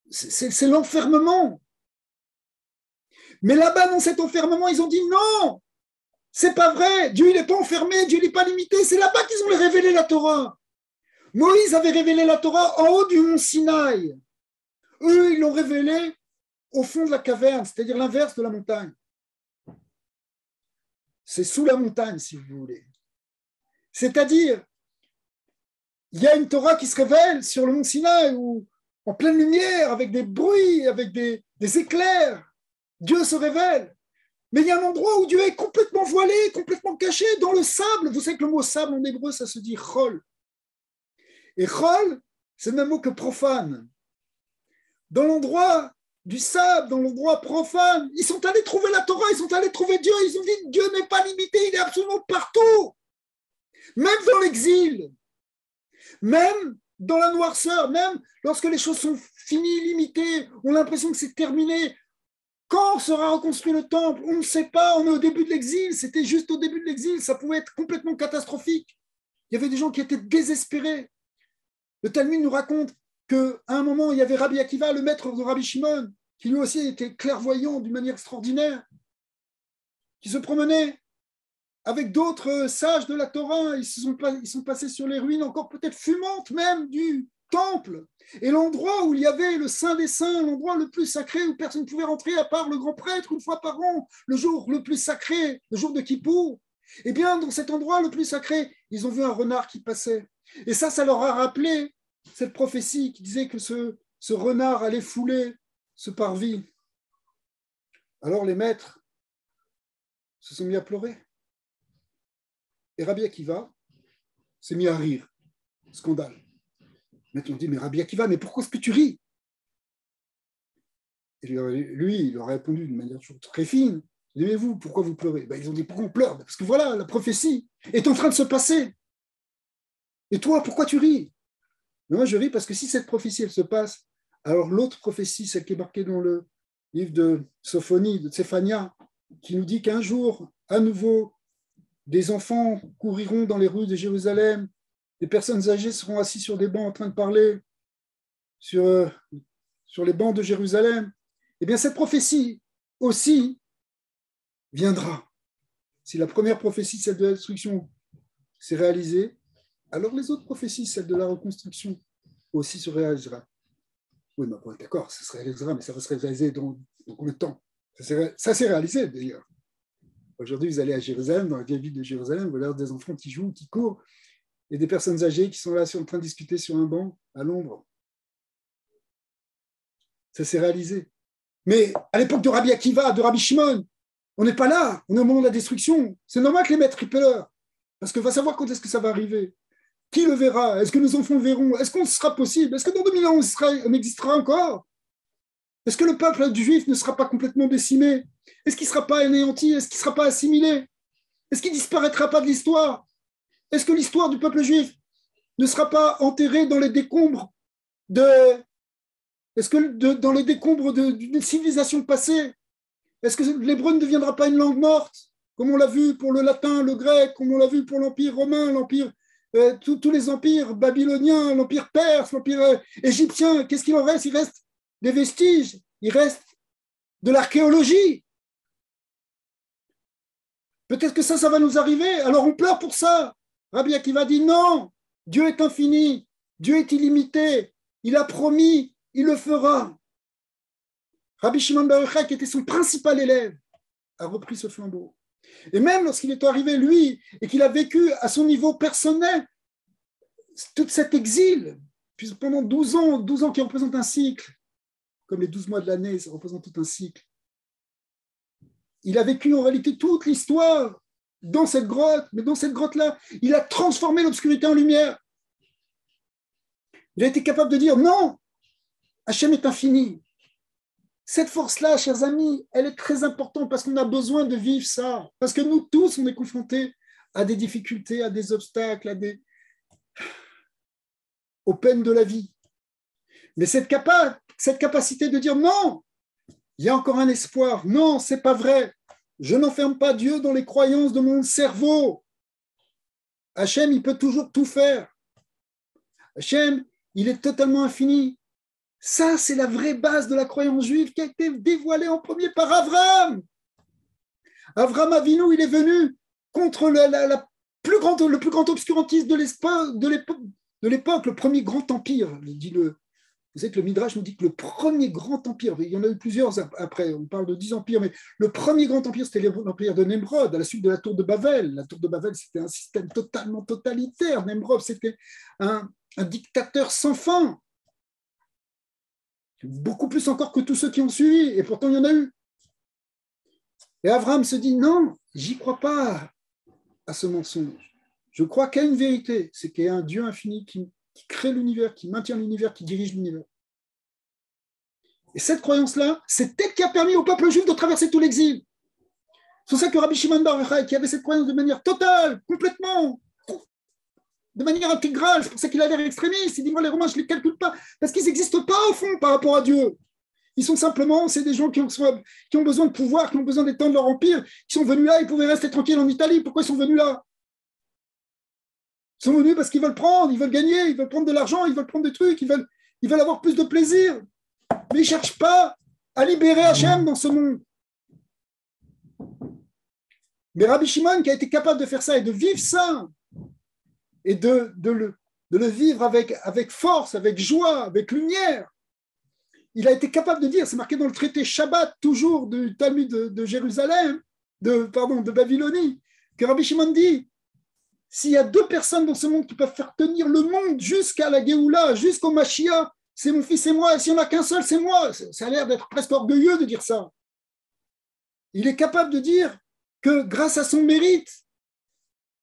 c'est l'enfermement. Mais là-bas, dans cet enfermement, ils ont dit non, c'est pas vrai, Dieu il n'est pas enfermé, Dieu n'est pas limité, c'est là-bas qu'ils ont révélé la Torah. Moïse avait révélé la Torah en haut du mont Sinaï. Eux, ils l'ont révélé au fond de la caverne, c'est-à-dire l'inverse de la montagne. C'est sous la montagne, si vous voulez. C'est-à-dire, il y a une Torah qui se révèle sur le mont Sinaï, où, en pleine lumière, avec des bruits, avec des éclairs, Dieu se révèle. Mais il y a un endroit où Dieu est complètement voilé, complètement caché, dans le sable. Vous savez que le mot sable en hébreu, ça se dit chol. Et chol, c'est le même mot que profane. Dans l'endroit du sable, dans l'endroit profane, ils sont allés trouver la Torah, ils sont allés trouver Dieu, ils ont dit Dieu n'est pas limité, il est absolument partout. Même dans l'exil, même dans la noirceur, même lorsque les choses sont finies, limitées, on a l'impression que c'est terminé. Quand sera reconstruit le temple? On ne sait pas, on est au début de l'exil, c'était juste au début de l'exil, ça pouvait être complètement catastrophique. Il y avait des gens qui étaient désespérés. Le Talmud nous raconte qu'à un moment, il y avait Rabbi Akiva, le maître de Rabbi Shimon, qui lui aussi était clairvoyant d'une manière extraordinaire, qui se promenait avec d'autres sages de la Torah. Ils sont passés sur les ruines encore peut-être fumantes même du temple. Et l'endroit où il y avait le Saint des Saints, l'endroit le plus sacré où personne ne pouvait rentrer à part le grand prêtre une fois par an, le jour le plus sacré, le jour de Kippour. Eh bien, dans cet endroit le plus sacré, ils ont vu un renard qui passait. Et ça leur a rappelé cette prophétie qui disait que ce renard allait fouler ce parvis. Alors les maîtres se sont mis à pleurer. Et Rabbi Akiva s'est mis à rire. Scandale. Maintenant on dit, mais Rabbi Akiva, mais pourquoi est-ce que tu ris? Et lui, il leur a répondu d'une manière très fine. Il dit, mais vous, pourquoi vous pleurez? Ils ont dit, pourquoi on pleure? Parce que voilà, la prophétie est en train de se passer. Et toi, pourquoi tu ris? Mais moi, je ris parce que si cette prophétie, elle se passe, alors l'autre prophétie, celle qui est marquée dans le livre de Sophonie, de Tséphania, qui nous dit qu'un jour, à nouveau, des enfants couriront dans les rues de Jérusalem, des personnes âgées seront assises sur des bancs en train de parler sur les bancs de Jérusalem. Eh bien, cette prophétie aussi viendra. Si la première prophétie, celle de la destruction, s'est réalisée, alors les autres prophéties, celle de la reconstruction, aussi se réalisera. Oui, mais bon, d'accord, ça se réalisera, mais ça va se réaliser dans combien de temps? Ça s'est réalisé d'ailleurs. Aujourd'hui, vous allez à Jérusalem, dans la vieille ville de Jérusalem, vous avez des enfants qui jouent, qui courent, et des personnes âgées qui sont là en train de discuter sur un banc à l'ombre. Ça s'est réalisé. Mais à l'époque de Rabbi Akiva, de Rabbi Shimon, on n'est pas là, on est au moment de la destruction. C'est normal que les maîtres y pleurent, parce qu'on va savoir quand est-ce que ça va arriver. Qui le verra? Est-ce que nos enfants le verront? Est-ce qu'on sera possible? Est-ce que dans 2000 ans, on existera encore? Est-ce que le peuple du juif ne sera pas complètement décimé? Est-ce qu'il ne sera pas anéanti? Est-ce qu'il ne sera pas assimilé? Est-ce qu'il ne disparaîtra pas de l'histoire? Est-ce que l'histoire du peuple juif ne sera pas enterrée dans les décombres dans les décombres d'une civilisation passée? Est-ce que l'hébreu ne deviendra pas une langue morte, comme on l'a vu pour le latin, le grec, comme on l'a vu pour l'Empire romain, tous les empires babyloniens, l'Empire perse, l'Empire égyptien? Qu'est-ce qu'il en reste? Il reste des vestiges, il reste de l'archéologie. Peut-être que ça va nous arriver, alors on pleure pour ça. Rabbi Akiva dit non, Dieu est infini, Dieu est illimité, il a promis, il le fera. Rabbi Shimon bar Yochai, qui était son principal élève, a repris ce flambeau. Et même lorsqu'il est arrivé, lui, et qu'il a vécu à son niveau personnel tout cet exil, puis pendant 12 ans qui représentent un cycle, comme les 12 mois de l'année, ça représente tout un cycle. Il a vécu en réalité toute l'histoire dans cette grotte, mais dans cette grotte-là, il a transformé l'obscurité en lumière. Il a été capable de dire non, Hachem est infini. Cette force-là, chers amis, elle est très importante parce qu'on a besoin de vivre ça. Parce que nous tous, on est confrontés à des difficultés, à des obstacles, aux peines de la vie. Mais cette capacité de dire non, il y a encore un espoir. Non, c'est pas vrai. Je n'enferme pas Dieu dans les croyances de mon cerveau. Hachem, il peut toujours tout faire. Hachem, il est totalement infini. Ça, c'est la vraie base de la croyance juive qui a été dévoilée en premier par Abraham. Abraham Avinu, il est venu contre le plus grand obscurantisme de l'époque, le premier grand empire. Vous savez que le Midrash nous dit que le premier grand empire, il y en a eu plusieurs après, on parle de 10 empires, mais le premier grand empire, c'était l'empire de Nemrod, à la suite de la tour de Babel. La tour de Babel, c'était un système totalement totalitaire. Nemrod, c'était un dictateur sans fin. Beaucoup plus encore que tous ceux qui ont suivi, et pourtant il y en a eu. Et Abraham se dit, non, j'y crois pas à ce mensonge. Je crois qu'il y a une vérité, c'est qu'il y a un Dieu infini qui crée l'univers, qui maintient l'univers, qui dirige l'univers. Et cette croyance-là, c'est elle qui a permis au peuple juif de traverser tout l'exil. C'est pour ça que Rabbi Shimon bar Yochai, qui avait cette croyance de manière totale, complètement, de manière intégrale, c'est pour ça qu'il a l'air extrémiste, il dit, moi les Romains, je ne les calcule pas, parce qu'ils n'existent pas au fond par rapport à Dieu. Ils sont simplement, c'est des gens qui ont besoin de pouvoir, qui ont besoin d'étendre leur empire, qui sont venus là, ils pouvaient rester tranquilles en Italie. Pourquoi ils sont venus là? Ils sont venus parce qu'ils veulent prendre, ils veulent gagner, ils veulent prendre de l'argent, ils veulent prendre des trucs, ils veulent avoir plus de plaisir. Mais ils ne cherchent pas à libérer Hachem dans ce monde. Mais Rabbi Shimon, qui a été capable de faire ça et de vivre ça, et de le vivre avec force, avec joie, avec lumière, il a été capable de dire, c'est marqué dans le traité Shabbat, toujours du Talmud de Jérusalem, de Babylonie, que Rabbi Shimon dit, s'il y a 2 personnes dans ce monde qui peuvent faire tenir le monde jusqu'à la Géoula, jusqu'au Mashiach, c'est mon fils et moi, et s'il n'y en a qu'un seul, c'est moi. Ça a l'air d'être presque orgueilleux de dire ça. Il est capable de dire que grâce à son mérite,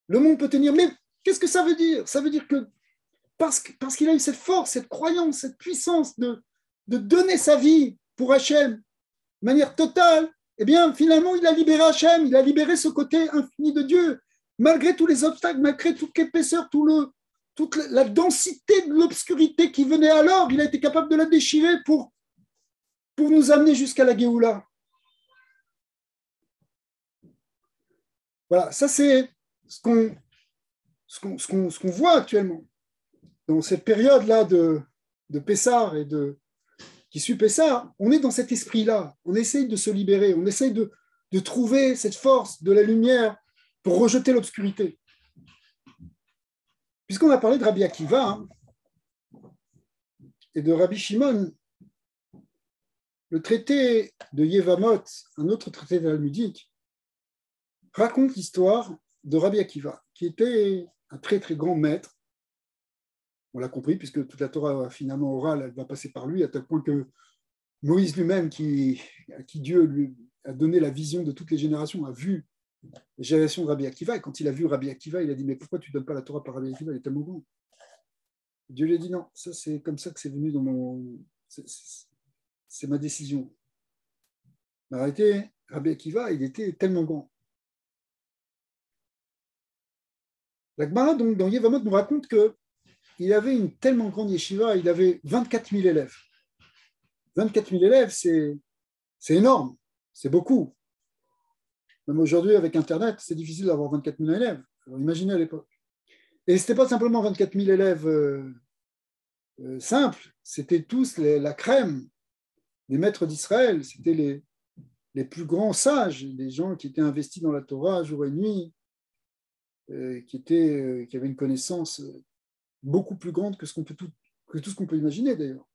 le monde peut tenir. Mais qu'est-ce que ça veut dire? Ça veut dire que parce qu'il a eu cette force, cette croyance, cette puissance de donner sa vie pour Hachem de manière totale, eh bien, finalement, il a libéré Hachem, il a libéré ce côté infini de Dieu. Malgré tous les obstacles, malgré toute l'épaisseur, toute la densité de l'obscurité qui venait alors, il a été capable de la déchirer pour nous amener jusqu'à la Géoula. Voilà, ça c'est ce qu'on voit actuellement, dans cette période-là de Pessar et qui suit Pessar, on est dans cet esprit-là. On essaye de se libérer, on essaye de trouver cette force de la lumière pour rejeter l'obscurité. Puisqu'on a parlé de Rabbi Akiva et de Rabbi Shimon, le traité de Yevamot, un autre traité talmudique, raconte l'histoire de Rabbi Akiva, qui était un très très grand maître. On l'a compris, puisque toute la Torah finalement orale, elle va passer par lui, à tel point que Moïse lui-même, à qui Dieu lui a donné la vision de toutes les générations, a vu les générations de Rabbi Akiva, et quand il a vu Rabbi Akiva, il a dit, mais pourquoi tu ne donnes pas la Torah par Rabbi Akiva, il est tellement grand. Dieu lui a dit, non, ça c'est comme ça que c'est venu dans mon... C'est ma décision. En réalité, Rabbi Akiva, il était tellement grand. La Gemara, donc, dans Yevamot, nous raconte qu'il avait une tellement grande yeshiva, il avait 24 000 élèves. 24 000 élèves, c'est énorme, c'est beaucoup. Même aujourd'hui, avec Internet, c'est difficile d'avoir 24 000 élèves. Alors, imaginez à l'époque. Et ce n'était pas simplement 24 000 élèves simples, c'était tous la crème des maîtres d'Israël, c'était les plus grands sages, les gens qui étaient investis dans la Torah jour et nuit, qui avaient une connaissance beaucoup plus grande que tout ce qu'on peut imaginer d'ailleurs.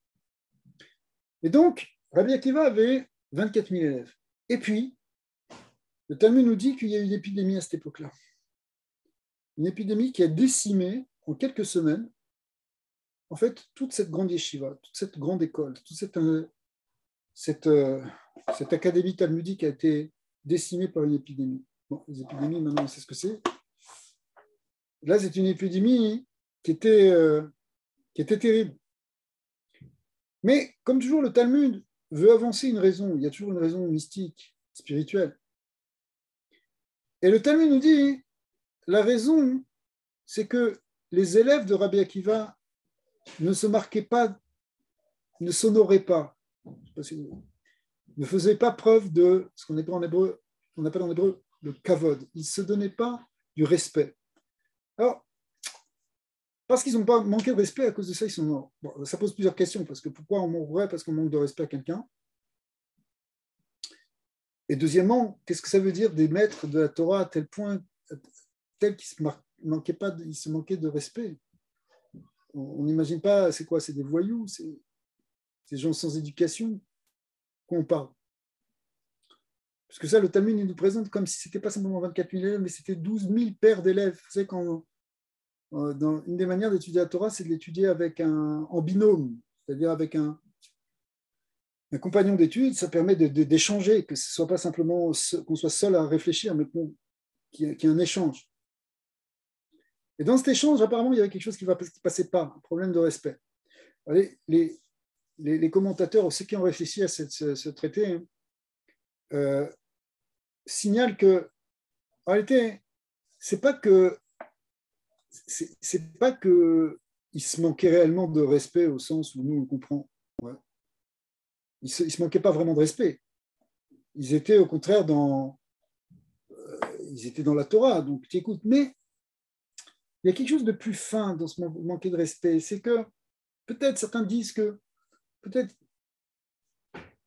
Et donc, Rabbi Akiva avait 24 000 élèves. Et puis, le Talmud nous dit qu'il y a eu une épidémie à cette époque-là. Une épidémie qui a décimé en quelques semaines, en fait, toute cette grande yeshiva, toute cette grande école, toute cette académie talmudique a été décimée par une épidémie. Bon, les épidémies, maintenant, on sait ce que c'est. Là, c'est une épidémie qui était terrible. Mais, comme toujours, le Talmud veut avancer une raison. Il y a toujours une raison mystique, spirituelle. Et le Talmud nous dit, la raison, c'est que les élèves de Rabbi Akiva ne se marquaient pas, ne s'honoraient pas, ne faisaient pas preuve de ce qu'on appelle en hébreu le kavod. Ils ne se donnaient pas du respect. Alors, parce qu'ils n'ont pas manqué de respect, à cause de ça, ils sont morts. Bon, ça pose plusieurs questions, parce que pourquoi on mourrait parce qu'on manque de respect à quelqu'un? Et deuxièmement, qu'est-ce que ça veut dire des maîtres de la Torah à tel point, tel qu'ils ils se manquaient de respect? On n'imagine pas, c'est quoi? C'est des voyous, c'est des gens sans éducation qu'on parle. Parce que ça, le Talmud nous présente comme si ce n'était pas simplement 24 000 élèves, mais c'était 12 000 paires d'élèves. Vous savez, dans une des manières d'étudier la Torah, c'est de l'étudier en binôme, c'est-à-dire avec un compagnon d'études. Ça permet d'échanger, que ce ne soit pas simplement qu'on soit seul à réfléchir, mais qu'il y ait un échange. Et dans cet échange, apparemment, il y avait quelque chose qui ne passait pas, un problème de respect. Les commentateurs, ceux qui ont réfléchi à ce traité, signalent que, en réalité, c'est pas que il se manquait réellement de respect au sens où nous on comprend. Ouais. Ils se manquaient pas vraiment de respect. Ils étaient au contraire ils étaient dans la Torah, donc tu écoutes. Mais il y a quelque chose de plus fin dans ce manquer de respect, c'est que peut-être certains disent que peut-être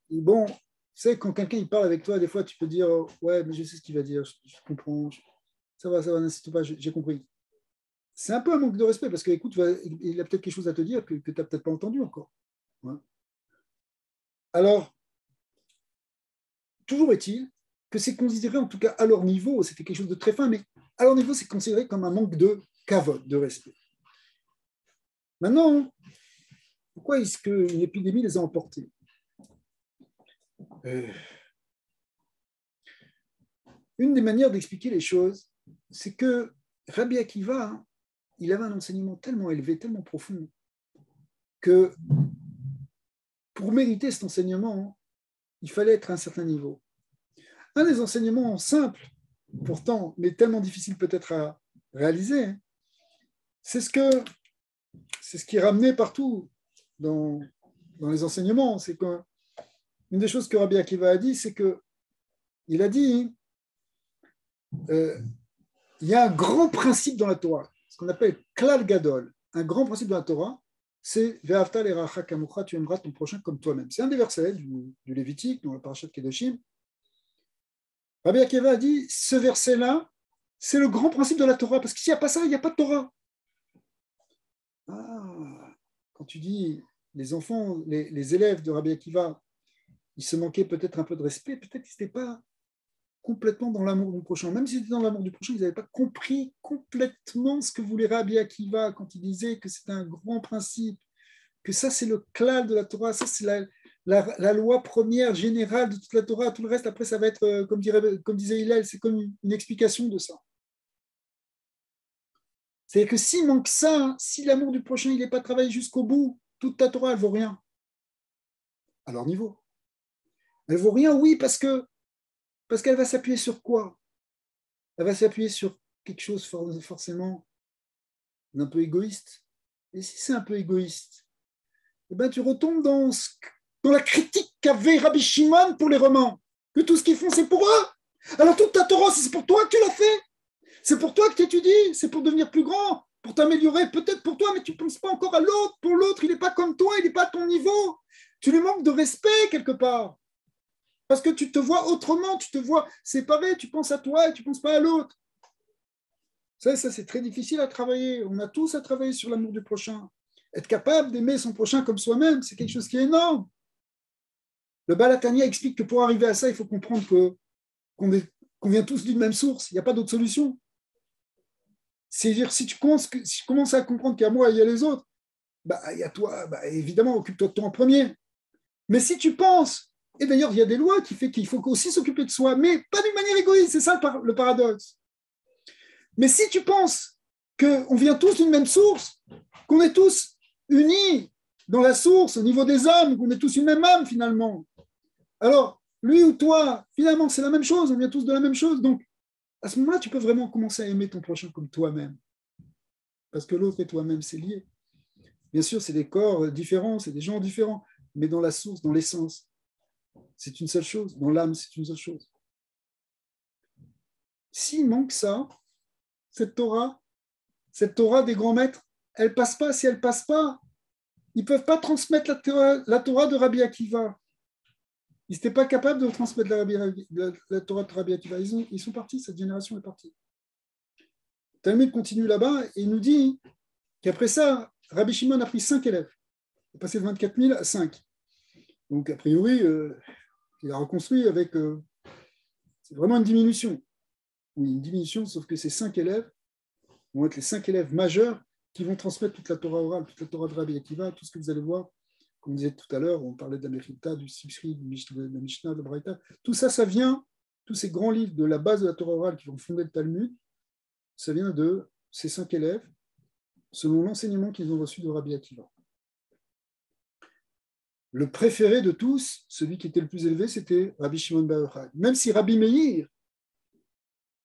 bon, tu sais, quand quelqu'un il parle avec toi, des fois tu peux dire ouais, mais je sais ce qu'il va dire, je comprends, ça va, n'insiste pas, j'ai compris. C'est un peu un manque de respect parce que, écoute, il a peut-être quelque chose à te dire que tu n'as peut-être pas entendu encore. Ouais. Alors, toujours est-il que c'est considéré, en tout cas à leur niveau, c'était quelque chose de très fin, mais à leur niveau, c'est considéré comme un manque de kavod, de respect. Maintenant, pourquoi est-ce qu'une épidémie les a emportés? Une des manières d'expliquer les choses, c'est que Rabbi Akiva, il avait un enseignement tellement élevé, tellement profond, que pour mériter cet enseignement, il fallait être à un certain niveau. Un des enseignements simples, pourtant, mais tellement difficile peut-être à réaliser, c'est ce qui est ramené partout dans les enseignements. C'est qu'une des choses que Rabbi Akiva a dit, c'est qu'il a dit il y a un grand principe dans la Torah, ce qu'on appelle Klal Gadol. Un grand principe dans la Torah, c'est Ve'afta l'eracha kamocha, tu aimeras ton prochain comme toi-même. C'est un des versets du Lévitique, dans la parashat Kedoshim. Rabbi Akiva a dit, ce verset-là, c'est le grand principe de la Torah, parce que s'il n'y a pas ça, il n'y a pas de Torah. Quand tu dis les enfants, les élèves de Rabbi Akiva, ils se manquaient peut-être un peu de respect, peut-être qu'ils n'étaient pas complètement dans l'amour du prochain. Même s'ils étaient dans l'amour du prochain, ils n'avaient pas compris complètement ce que voulait Rabbi Akiva quand il disait que c'est un grand principe, que ça c'est le klal de la Torah, ça c'est la loi première générale de toute la Torah. Tout le reste, après, ça va être, comme disait Hillel, c'est comme une explication de ça. C'est-à-dire que s'il manque ça, si l'amour du prochain il n'est pas travaillé jusqu'au bout, toute ta Torah, elle ne vaut rien. À leur niveau. Elle ne vaut rien, oui, parce qu'elle va s'appuyer sur quoi? Elle va s'appuyer sur quelque chose forcément d'un peu égoïste. Et si c'est un peu égoïste, eh ben, tu retombes dans la critique qu'avait Rabbi Shimon pour les Romains, que tout ce qu'ils font, c'est pour eux. Alors toute ta Torah, c'est pour toi que tu l'as fait. C'est pour toi que tu étudies, c'est pour devenir plus grand, pour t'améliorer, peut-être pour toi, mais tu ne penses pas encore à l'autre. Pour l'autre, il n'est pas comme toi, il n'est pas à ton niveau. Tu lui manques de respect quelque part. Parce que tu te vois autrement, tu te vois séparé, tu penses à toi et tu ne penses pas à l'autre. Ça, c'est très difficile à travailler. On a tous à travailler sur l'amour du prochain. Être capable d'aimer son prochain comme soi-même, c'est quelque chose qui est énorme. Le Baal HaTanya explique que pour arriver à ça, il faut comprendre qu'on vient tous d'une même source. Il n'y a pas d'autre solution. C'est-à-dire, si tu commences à comprendre qu'à moi, il y a les autres, il y a toi, évidemment, occupe-toi de toi en premier. Mais si tu penses, et d'ailleurs, il y a des lois qui font qu'il faut aussi s'occuper de soi, mais pas d'une manière égoïste, c'est ça le paradoxe. Mais si tu penses qu'on vient tous d'une même source, qu'on est tous unis dans la source, au niveau des âmes, qu'on est tous une même âme finalement, alors lui ou toi, finalement, c'est la même chose, on vient tous de la même chose. Donc, à ce moment-là, tu peux vraiment commencer à aimer ton prochain comme toi-même. Parce que l'autre et toi-même, c'est lié. Bien sûr, c'est des corps différents, c'est des gens différents, mais dans la source, dans l'essence, c'est une seule chose. Dans l'âme, c'est une seule chose. S'il manque ça, cette Torah des grands maîtres, elle ne passe pas. Si elle ne passe pas, ils ne peuvent pas transmettre la Torah de Rabbi Akiva. Ils n'étaient pas capables de transmettre la Torah de Rabbi Akiva. Ils sont partis, cette génération est partie. Talmud continue là-bas et il nous dit qu'après ça, Rabbi Shimon a pris 5 élèves. Il est passé de 24 000 à 5. Donc, a priori, il a reconstruit avec... c'est vraiment une diminution. Oui, une diminution, sauf que ces 5 élèves vont être les 5 élèves majeurs qui vont transmettre toute la Torah orale, toute la Torah de Rabbi Akiva, tout ce que vous allez voir. Comme on disait tout à l'heure, on parlait de la Mechilta, du Sifri, de la Mishnah, de la Braïta. Tout ça, ça vient, tous ces grands livres de la base de la Torah orale qui vont fonder le Talmud, ça vient de ces 5 élèves, selon l'enseignement qu'ils ont reçu de Rabbi Akiva. Le préféré de tous, celui qui était le plus élevé, c'était Rabbi Shimon bar Yochai. Même si Rabbi Meir,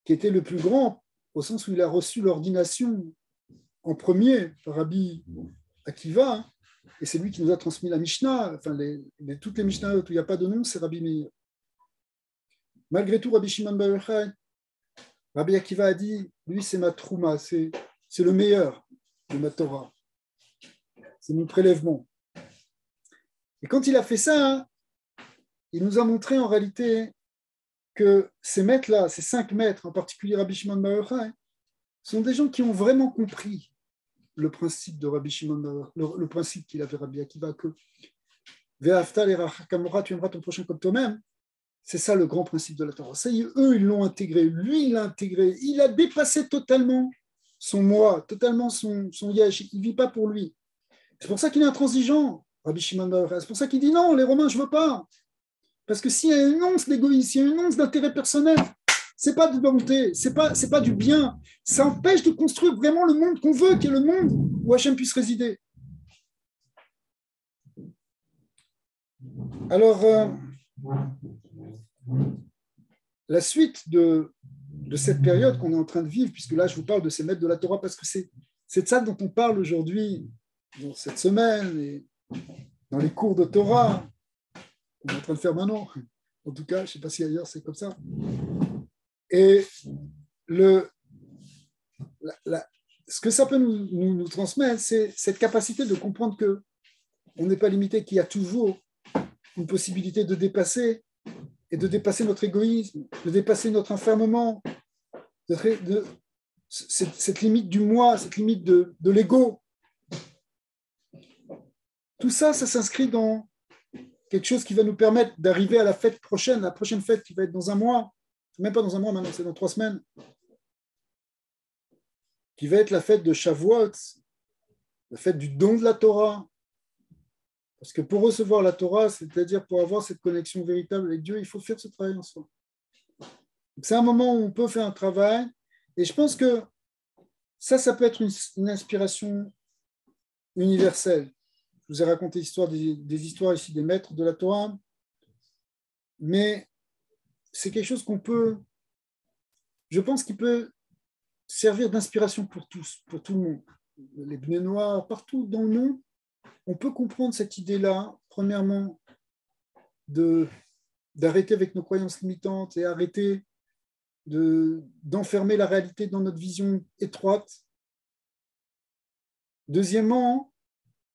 qui était le plus grand, au sens où il a reçu l'ordination en premier par Rabbi Akiva, et c'est lui qui nous a transmis la Mishnah, enfin toutes les Mishnahot où il n'y a pas de nom, c'est Rabbi Meir. Malgré tout, Rabbi Shimon bar Yochai, Rabbi Akiva a dit, lui c'est ma trouma, c'est le meilleur de ma Torah. C'est mon prélèvement. Et quand il a fait ça, il nous a montré en réalité que ces maîtres-là, ces 5 maîtres, en particulier Rabbi Shimon bar Yochai, sont des gens qui ont vraiment compris le principe de Rabbi Shimon, le principe qu'il avait Rabbi Akiva, que Ve'afta l'eracha kamocha, tu aimeras ton prochain comme toi-même. C'est ça le grand principe de la Torah. Ça, eux, ils l'ont intégré. Lui, il l'a intégré. Il a dépassé totalement son moi, totalement son yesh. Il ne vit pas pour lui. C'est pour ça qu'il est intransigeant, Rabbi Shimon bar Yochai. C'est pour ça qu'il dit non, les Romains, je ne veux pas. Parce que s'il y a une once d'égoïsme, s'il y a une once d'intérêt personnel, c'est pas de volonté, c'est pas du bien. Ça empêche de construire vraiment le monde qu'on veut, qui est le monde où Hachem puisse résider. Alors, la suite de cette période qu'on est en train de vivre, puisque là, je vous parle de ces maîtres de la Torah, parce que c'est de ça dont on parle aujourd'hui, dans cette semaine, et dans les cours de Torah, qu'on est en train de faire maintenant. En tout cas, je ne sais pas si ailleurs c'est comme ça. Et ce que ça peut nous transmettre, c'est cette capacité de comprendre qu'on n'est pas limité, qu'il y a toujours une possibilité de dépasser et de dépasser notre égoïsme, de dépasser notre enfermement, cette limite du moi, cette limite de l'ego. Tout ça, ça s'inscrit dans quelque chose qui va nous permettre d'arriver à la fête prochaine, la prochaine fête qui va être dans un mois, même pas dans un mois maintenant, c'est dans 3 semaines, qui va être la fête de Shavuot, la fête du don de la Torah. Parce que pour recevoir la Torah, c'est-à-dire pour avoir cette connexion véritable avec Dieu, il faut faire ce travail en soi. C'est un moment où on peut faire un travail, et je pense que ça peut être une inspiration universelle. Je vous ai raconté des histoires ici des maîtres de la Torah, mais c'est quelque chose qu'on peut, je pense qu'il peut servir d'inspiration pour tous, pour tout le monde. Les Bnei Noirs, partout dans le monde, on peut comprendre cette idée-là, premièrement, d'arrêter avec nos croyances limitantes et arrêter d'enfermer la réalité dans notre vision étroite. Deuxièmement,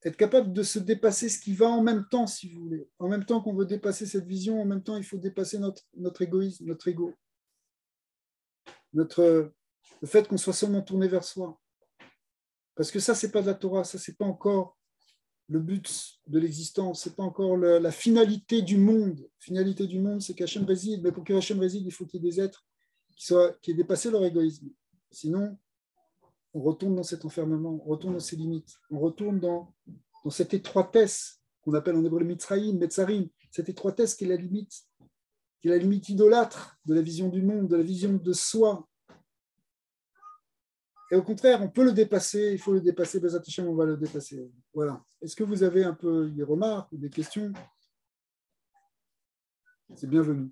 être capable de se dépasser ce qui va en même temps, si vous voulez. En même temps qu'on veut dépasser cette vision, en même temps, il faut dépasser notre égoïsme, notre ego. Le fait qu'on soit seulement tourné vers soi. Parce que ça, c'est pas de la Torah, ça, c'est pas encore le but de l'existence, c'est pas encore la finalité du monde. La finalité du monde, c'est qu'Hachem réside, mais pour que Hachem réside, il faut qu'il y ait des êtres qui aient dépassé leur égoïsme. Sinon, on retourne dans cet enfermement, on retourne dans ses limites, on retourne dans cette étroitesse qu'on appelle en hébreu le mitzraïm, metzarim, cette étroitesse qui est la limite idolâtre de la vision du monde, de la vision de soi. Et au contraire, on peut le dépasser, il faut le dépasser, Bezat Hashem, on va le dépasser. Voilà. Est-ce que vous avez un peu des remarques ou des questions? C'est bienvenu.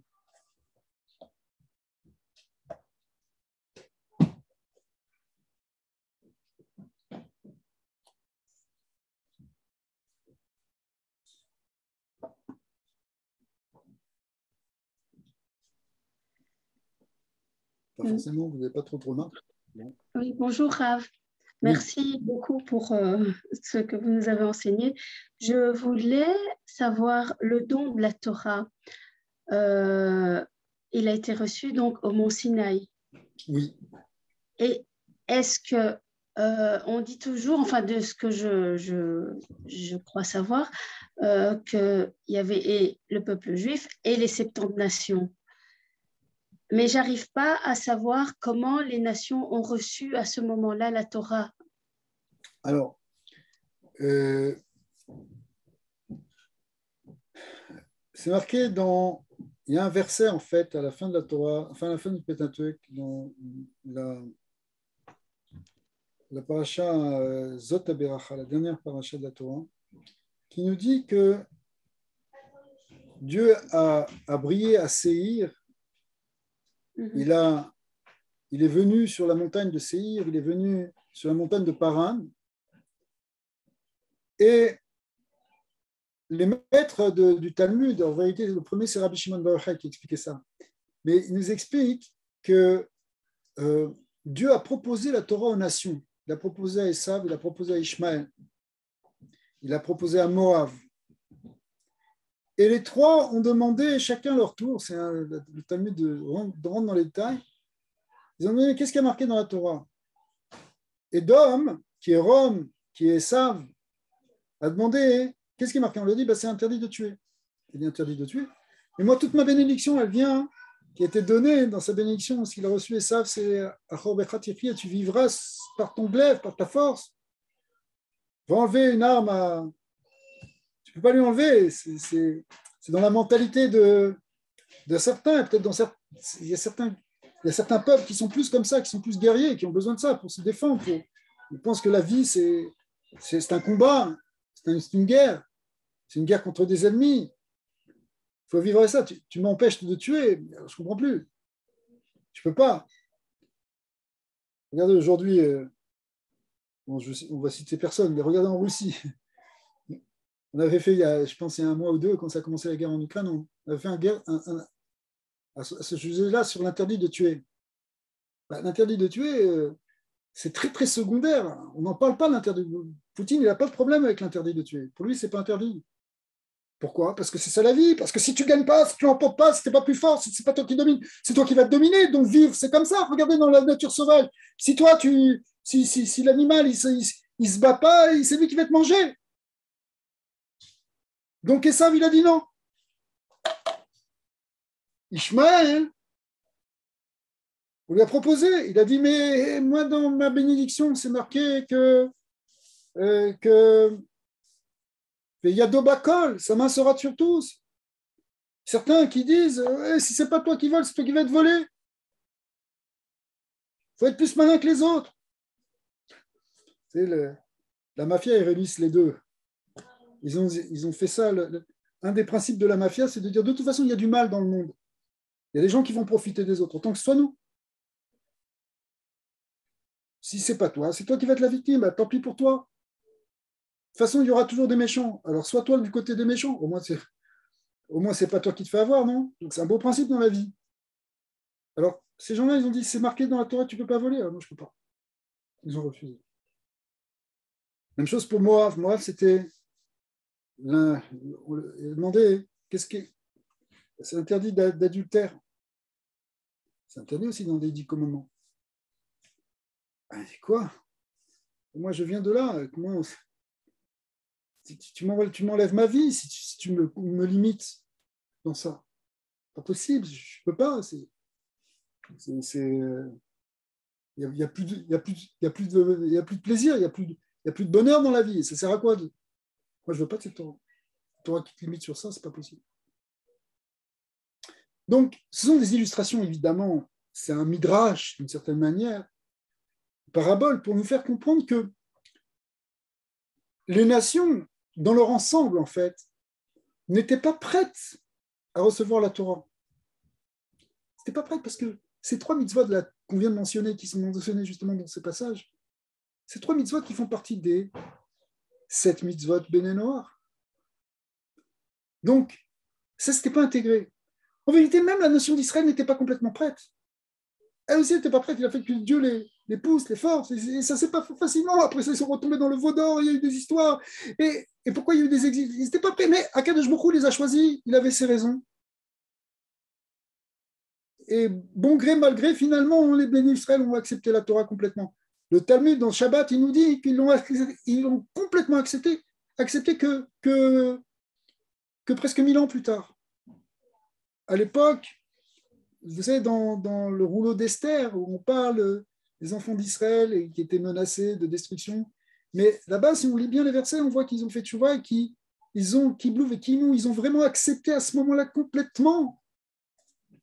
Pas forcément, vous n'avez pas trop de remarques. Bon. Oui, bonjour Rav. Merci beaucoup pour ce que vous nous avez enseigné. Je voulais savoir le don de la Torah. Il a été reçu donc au mont Sinaï. Oui. Et est-ce que on dit toujours, enfin de ce que je crois savoir, qu'il y avait le peuple juif et les 70 nations. Mais je n'arrive pas à savoir comment les nations ont reçu à ce moment-là la Torah. Alors, c'est marqué dans... Il y a un verset, en fait, à la fin de la Torah, enfin, à la fin du Pentateuch, dans la paracha Zot HaBeracha, la dernière paracha de la Torah, qui nous dit que Dieu a brillé à Séhir. Il est venu sur la montagne de Séhir, il est venu sur la montagne de Paran. Et les maîtres du Talmud, en vérité, le premier, c'est Rabbi Shimon Bar Yochai qui expliquait ça. Mais il nous explique que Dieu a proposé la Torah aux nations. Il a proposé à Esav, il a proposé à Ishmaël, il a proposé à Moab. Et les trois ont demandé chacun leur tour, c'est le Talmud rentre dans les détails, ils ont demandé qu'est-ce qui a marqué dans la Torah. Édom, qui est Rome, qui est Esav, a demandé qu'est-ce qui est marqué. On lui a dit c'est interdit de tuer. Il est interdit de tuer. Mais moi, toute ma bénédiction, elle vient, qui a été donnée dans sa bénédiction, ce qu'il a reçu Esav, c'est tu vivras par ton glaive, par ta force. Va enlever une arme tu ne peux pas lui enlever. C'est dans la mentalité de certains. Peut-être il y a certains peuples qui sont plus comme ça, qui sont plus guerriers, qui ont besoin de ça pour se défendre. Ils pensent que la vie, c'est un combat, c'est une guerre. C'est une guerre contre des ennemis. Il faut vivre avec ça. Tu m'empêches de tuer. Je ne comprends plus. Tu ne peux pas. Regardez aujourd'hui, on va citer personne, mais regardez en Russie. On avait fait, je pense, il y a un mois ou deux, quand ça a commencé la guerre en Ukraine, on avait fait à ce sujet-là sur l'interdit de tuer. L'interdit de tuer, c'est très, très secondaire. On n'en parle pas de l'interdit. Poutine, il n'a pas de problème avec l'interdit de tuer. Pour lui, ce n'est pas interdit. Pourquoi? Parce que c'est ça la vie. Parce que si tu ne gagnes pas, si tu n'emportes pas, si tu n'es pas plus fort, si ce n'est pas toi qui domine, c'est toi qui vas te dominer. Donc vivre, c'est comme ça. Regardez dans la nature sauvage. Si toi, si l'animal, il se bat pas, c'est lui qui va te manger. Donc Esav, il a dit non. Ishmaël, on lui a proposé. Il a dit, mais moi, dans ma bénédiction, c'est marqué que Yadobakol, sa main sera sur tous. Certains qui disent, si c'est pas toi qui voles, c'est toi qui vas te voler. Il faut être plus malin que les autres. La mafia, ils réunissent les deux. Ils ont fait ça. Un des principes de la mafia, c'est de dire, de toute façon, il y a du mal dans le monde. Il y a des gens qui vont profiter des autres, autant que ce soit nous. Si c'est pas toi, c'est toi qui vas être la victime, bah, tant pis pour toi. De toute façon, il y aura toujours des méchants. Alors, sois toi du côté des méchants. Au moins, c'est pas toi qui te fais avoir, non? Donc, c'est un beau principe dans la vie. Alors, ces gens-là, ils ont dit, c'est marqué dans la Torah, tu ne peux pas voler. Alors, moi, je ne peux pas. Ils ont refusé. Même chose pour Moab. Moab, c'était... On lui a demandé, c'est interdit d'adultère. C'est interdit aussi dans les 10 commandements. Quoi? Moi, je viens de là. Comment... Tu m'enlèves ma vie si tu me limites dans ça. Pas possible, je ne peux pas. Il n'y a plus de plaisir, il n'y a plus de bonheur dans la vie. Ça sert à quoi? Moi, je ne veux pas de cette Torah. La Torah qui te limite sur ça, ce n'est pas possible. Donc, ce sont des illustrations, évidemment. C'est un midrash, d'une certaine manière, une parabole, pour nous faire comprendre que les nations, dans leur ensemble, en fait, n'étaient pas prêtes à recevoir la Torah. C'était pas prêtes parce que ces 3 mitzvot qu'on vient de mentionner, qui sont mentionnés justement dans ces passages, ces 3 mitzvot qui font partie des 7 mitzvot Béné Noir. Donc, ça, c'était pas intégré. En vérité, même la nation d'Israël n'était pas complètement prête. Elle aussi n'était pas prête. Il a fait que Dieu les pousse, les force. Et ça, c'est pas facilement. Après ça, ils sont retombés dans le veau d'or. Il y a eu des histoires. Et pourquoi il y a eu des exils? Ils n'étaient pas prêts. Mais Akadosh Baruch Hu les a choisis. Il avait ses raisons. Et bon gré, mal gré, finalement, les bénis d'Israël ont accepté la Torah complètement. Le Talmud, dans le Shabbat, il nous dit qu'ils l'ont complètement accepté que presque 1000 ans plus tard. À l'époque, vous savez, dans le rouleau d'Esther, où on parle des enfants d'Israël qui étaient menacés de destruction, mais là-bas, si on lit bien les versets, on voit qu'ils ont fait tchouva et qu'ils ont vraiment accepté à ce moment-là complètement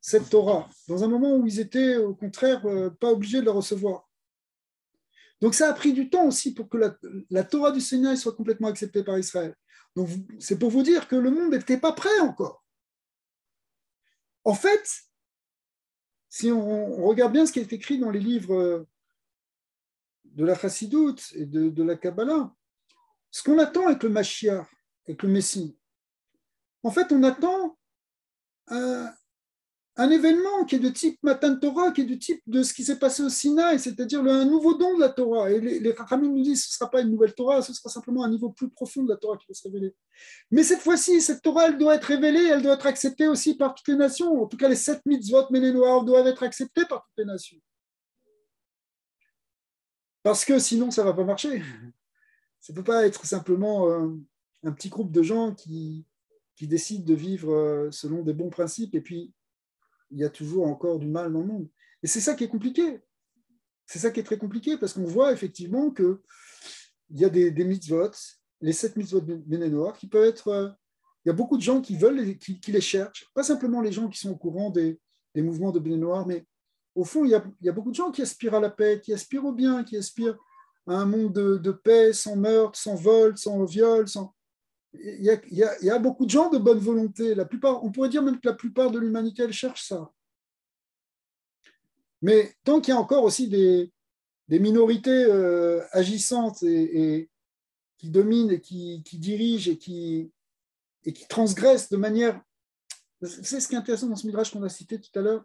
cette Torah, dans un moment où ils étaient au contraire pas obligés de la recevoir. Donc ça a pris du temps aussi pour que la Torah du Sinaï soit complètement acceptée par Israël. Donc c'est pour vous dire que le monde n'était pas prêt encore. En fait, si on regarde bien ce qui est écrit dans les livres de la Chassidoute et de la Kabbalah, ce qu'on attend avec le Mashiach, avec le Messie, en fait, on attend un événement qui est de type Matan Torah, qui est du type de ce qui s'est passé au Sinaï, c'est-à-dire un nouveau don de la Torah. Et les Chachamim nous disent que ce ne sera pas une nouvelle Torah, ce sera simplement un niveau plus profond de la Torah qui va se révéler. Mais cette fois-ci, cette Torah, elle doit être révélée, elle doit être acceptée aussi par toutes les nations. En tout cas, les 7 mitzvot Béné Noir doivent être acceptés par toutes les nations. Parce que sinon, ça ne va pas marcher. Ça ne peut pas être simplement un petit groupe de gens qui décident de vivre selon des bons principes et puis il y a toujours encore du mal dans le monde. Et c'est ça qui est compliqué. C'est ça qui est très compliqué parce qu'on voit effectivement qu'il y a des mitzvot, les 7 mitzvot Béné Noir, qui peuvent être... il y a beaucoup de gens qui veulent, qui les cherchent. Pas simplement les gens qui sont au courant des mouvements de Béné Noir, mais au fond, il y a beaucoup de gens qui aspirent à la paix, qui aspirent au bien, qui aspirent à un monde de paix, sans meurtre, sans vol, sans viol, sans... Il y a beaucoup de gens de bonne volonté. La plupart, on pourrait dire même que la plupart de l'humanité, elle cherche ça. Mais tant qu'il y a encore aussi des minorités agissantes et qui dominent et qui dirigent et qui transgressent de manière... C'est ce qui est intéressant dans ce midrash qu'on a cité tout à l'heure.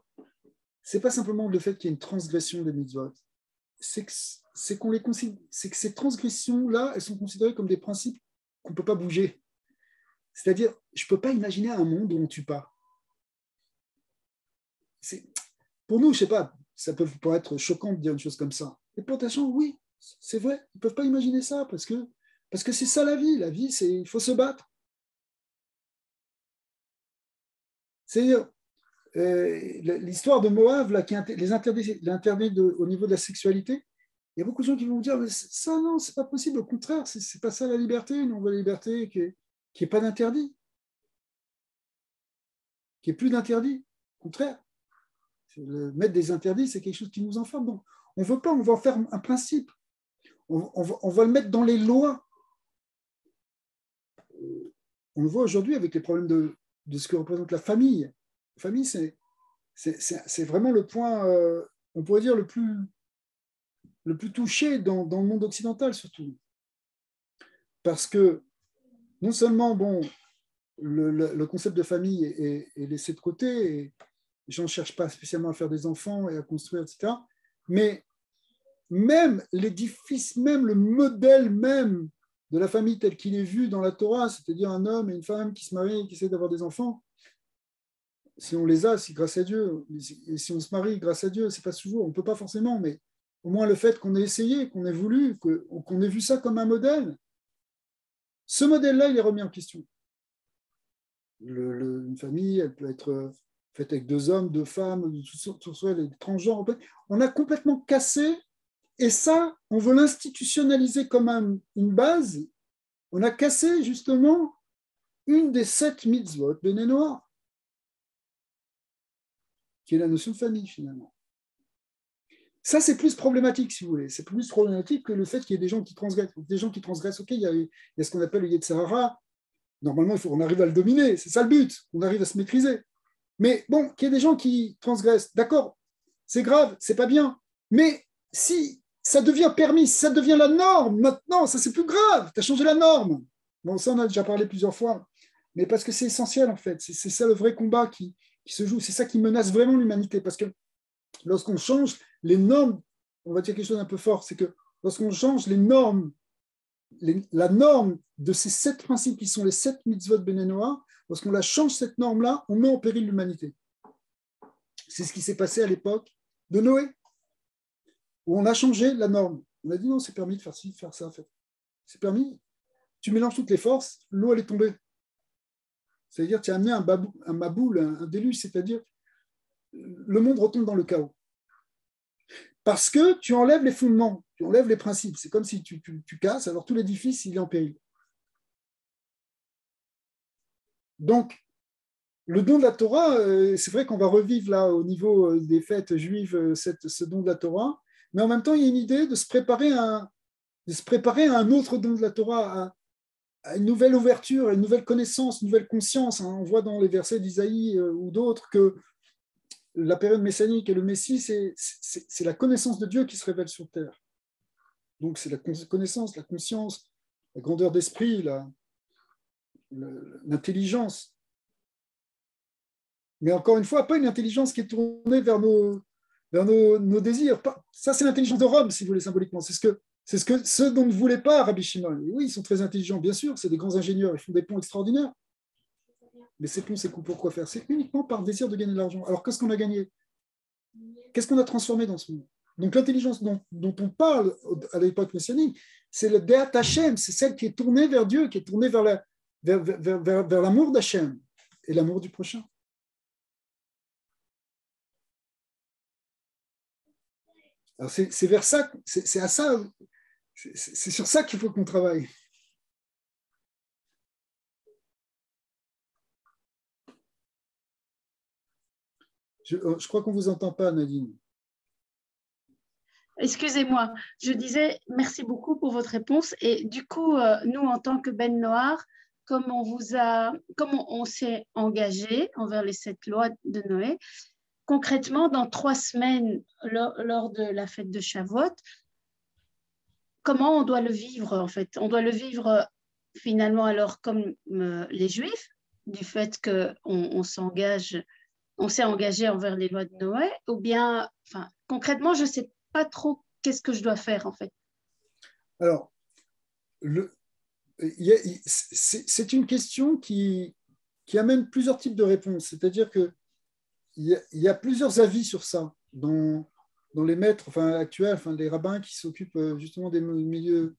Ce n'est pas simplement le fait qu'il y ait une transgression des mitzvot. C'est que c'est que ces transgressions-là, elles sont considérées comme des principes qu'on ne peut pas bouger. C'est-à-dire, je ne peux pas imaginer un monde où on ne tue pas. Pour nous, je ne sais pas, ça peut paraître choquant de dire une chose comme ça. Et pour des gens, oui, c'est vrai, ils ne peuvent pas imaginer ça parce que c'est ça la vie. La vie, il faut se battre. C'est-à-dire, l'histoire de Moab, là, les interdits au niveau de la sexualité, il y a beaucoup de gens qui vont vous dire, mais ça, non, c'est pas possible. Au contraire, c'est pas ça la liberté. Nous, on veut la liberté qui est pas d'interdit, qui est plus d'interdit. Au contraire, mettre des interdits, c'est quelque chose qui nous enferme. Donc, on ne veut pas, on va en faire un principe. On va le mettre dans les lois. On le voit aujourd'hui avec les problèmes de ce que représente la famille. La famille, c'est vraiment le point, on pourrait dire, le plus touché dans le monde occidental, surtout. Parce que non seulement, bon, le concept de famille est laissé de côté, et les gens ne cherchent pas spécialement à faire des enfants et à construire, etc. Mais même l'édifice, même le modèle même de la famille tel qu'il est vu dans la Torah, c'est-à-dire un homme et une femme qui se marient et qui essaient d'avoir des enfants, si on les a, c'est grâce à Dieu. Et si on se marie grâce à Dieu, c'est pas toujours, on ne peut pas forcément, mais au moins le fait qu'on ait essayé, qu'on ait voulu, qu'on ait vu ça comme un modèle, ce modèle-là, il est remis en question. Une famille, elle peut être faite avec 2 hommes, 2 femmes, tout ça, les transgenres. On a complètement cassé, et ça, on veut l'institutionnaliser comme une base. On a cassé justement une des 7 mitzvot Béné Noir, qui est la notion de famille finalement. Ça, c'est plus problématique, si vous voulez. C'est plus problématique que le fait qu'il y ait des gens qui transgressent. Des gens qui transgressent, ok, il y a ce qu'on appelle le Yetzer Hara. Normalement, il faut qu'on arrive à le dominer. C'est ça le but, qu'on arrive à se maîtriser. Mais bon, qu'il y ait des gens qui transgressent, d'accord, c'est grave, c'est pas bien. Mais si ça devient permis, si ça devient la norme maintenant, ça c'est plus grave, tu as changé la norme. Bon, ça on a déjà parlé plusieurs fois, mais parce que c'est essentiel en fait, c'est ça le vrai combat qui se joue, c'est ça qui menace vraiment l'humanité, parce que lorsqu'on change les normes, on va dire quelque chose d'un peu fort, c'est que lorsqu'on change les normes, la norme de ces 7 principes qui sont les 7 mitzvot Béné Noir, lorsqu'on la change cette norme-là, on met en péril l'humanité. C'est ce qui s'est passé à l'époque de Noé, où on a changé la norme. On a dit non, c'est permis de faire ci, de faire ça. C'est permis. Tu mélanges toutes les forces, l'eau elle est tombée. C'est-à-dire tu as amené un maboule, un déluge, c'est-à-dire le monde retombe dans le chaos. Parce que tu enlèves les fondements, tu enlèves les principes. C'est comme si tu casses, alors tout l'édifice il est en péril. Donc, le don de la Torah, c'est vrai qu'on va revivre là au niveau des fêtes juives ce don de la Torah, mais en même temps, il y a une idée de se préparer à un autre don de la Torah, à une nouvelle ouverture, à une nouvelle connaissance, une nouvelle conscience. On voit dans les versets d'Isaïe ou d'autres que la période messianique et le Messie, c'est la connaissance de Dieu qui se révèle sur terre. Donc c'est la connaissance, la conscience, la grandeur d'esprit, l'intelligence. Mais encore une fois, pas une intelligence qui est tournée vers nos désirs. Ça, c'est l'intelligence de Rome, si vous voulez, symboliquement. C'est ce dont ne voulait pas Rabbi Shimon. Et oui, ils sont très intelligents, bien sûr, c'est des grands ingénieurs, ils font des ponts extraordinaires. Mais ces ponts, c'est pourquoi faire? C'est uniquement par désir de gagner de l'argent. Alors, qu'est-ce qu'on a gagné? Qu'est-ce qu'on a transformé dans ce monde? Donc, l'intelligence dont on parle à l'époque messianique, c'est le Deat Hashem, c'est celle qui est tournée vers Dieu, qui est tournée vers l'amour d'Hashem et l'amour du prochain. Alors c'est vers ça, c'est à ça, c'est sur ça qu'il faut qu'on travaille. Je crois qu'on ne vous entend pas, Nadine. Excusez-moi, je disais merci beaucoup pour votre réponse. Et du coup, nous, en tant que Ben Noir, comme on s'est engagé envers les 7 lois de Noé, concrètement, dans 3 semaines, lors de la fête de Shavuot, comment on doit le vivre en fait? On doit le vivre finalement alors comme les Juifs, du fait qu'on s'est engagé envers les lois de Noé, ou bien, enfin, concrètement, je ne sais pas trop qu'est-ce que je dois faire en fait? Alors, c'est une question qui amène plusieurs types de réponses. C'est-à-dire qu'il y a plusieurs avis sur ça dans les maîtres actuels, les rabbins qui s'occupent justement des milieux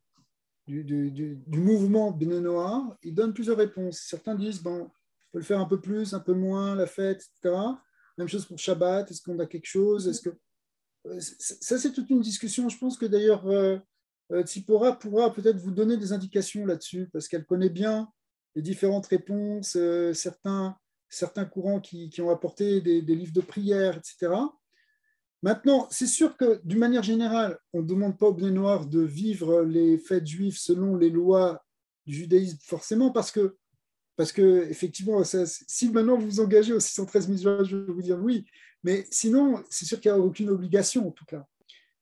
du mouvement Bnei Noach. Ils donnent plusieurs réponses. Certains disent, bon, on peut le faire un peu plus, un peu moins, la fête, etc. Même chose pour Shabbat. Est-ce qu'on a quelque chose? Est-ce que... Ça, c'est toute une discussion. Je pense que d'ailleurs, Tzipora pourra peut-être vous donner des indications là-dessus, parce qu'elle connaît bien les différentes réponses, certains courants qui ont apporté des livres de prière, etc. Maintenant, c'est sûr que d'une manière générale, on ne demande pas aux Bnei Noach de vivre les fêtes juives selon les lois du judaïsme, forcément, parce que effectivement, si maintenant vous vous engagez au 613 mitzvot, je vais vous dire oui, mais sinon, c'est sûr qu'il n'y a aucune obligation en tout cas.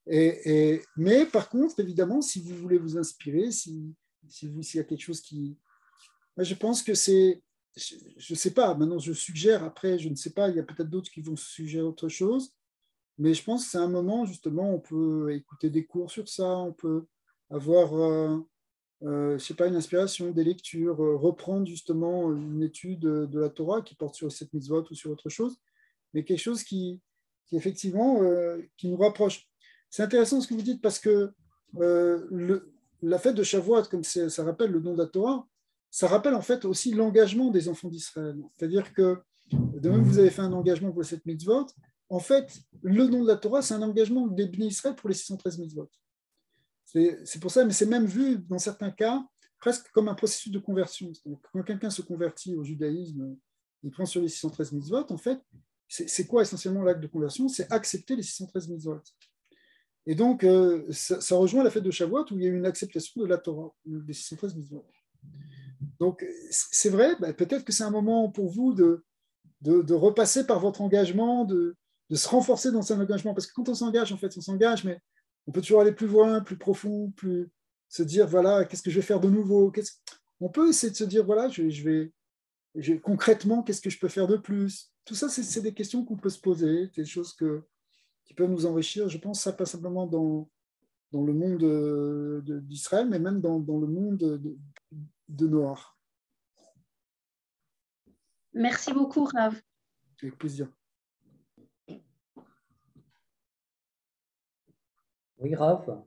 Mais par contre, évidemment, si vous voulez vous inspirer, s'il y a quelque chose qui... Moi, je pense que c'est... Je ne sais pas, maintenant je suggère, après je ne sais pas, il y a peut-être d'autres qui vont suggérer autre chose, mais je pense que c'est un moment, justement, on peut écouter des cours sur ça, on peut avoir, je ne sais pas, une inspiration, des lectures, reprendre justement une étude de la Torah qui porte sur cette mitzvot ou sur autre chose, mais quelque chose qui effectivement, qui nous rapproche. C'est intéressant ce que vous dites parce que la fête de Shavuot, comme ça rappelle le nom de la Torah, ça rappelle en fait aussi l'engagement des enfants d'Israël. C'est-à-dire que de même que vous avez fait un engagement pour cette mitzvot, en fait, le nom de la Torah, c'est un engagement des Bnei Israël pour les 613 mitzvot. C'est pour ça, mais c'est même vu dans certains cas presque comme un processus de conversion. Quand quelqu'un se convertit au judaïsme, il prend sur les 613 mitzvot, en fait, c'est quoi essentiellement l'acte de conversion? C'est accepter les 613 mitzvot. Et donc, ça rejoint la fête de Shavuot où il y a eu une acceptation de la Torah, des 613 mitzvot. Donc, c'est vrai, peut-être que c'est un moment pour vous de repasser par votre engagement, de se renforcer dans cet engagement. Parce que quand on s'engage, en fait, on s'engage, mais on peut toujours aller plus loin, plus profond, plus se dire, voilà, qu'est-ce que je vais faire de nouveau? On peut essayer de se dire, voilà, concrètement, qu'est-ce que je peux faire de plus? Tout ça, c'est des questions qu'on peut se poser, des choses qui peuvent nous enrichir. Je pense que ça pas simplement dans le monde d'Israël, mais même dans le monde de Noir. Merci beaucoup, Rav. Avec plaisir. Oui, Rav.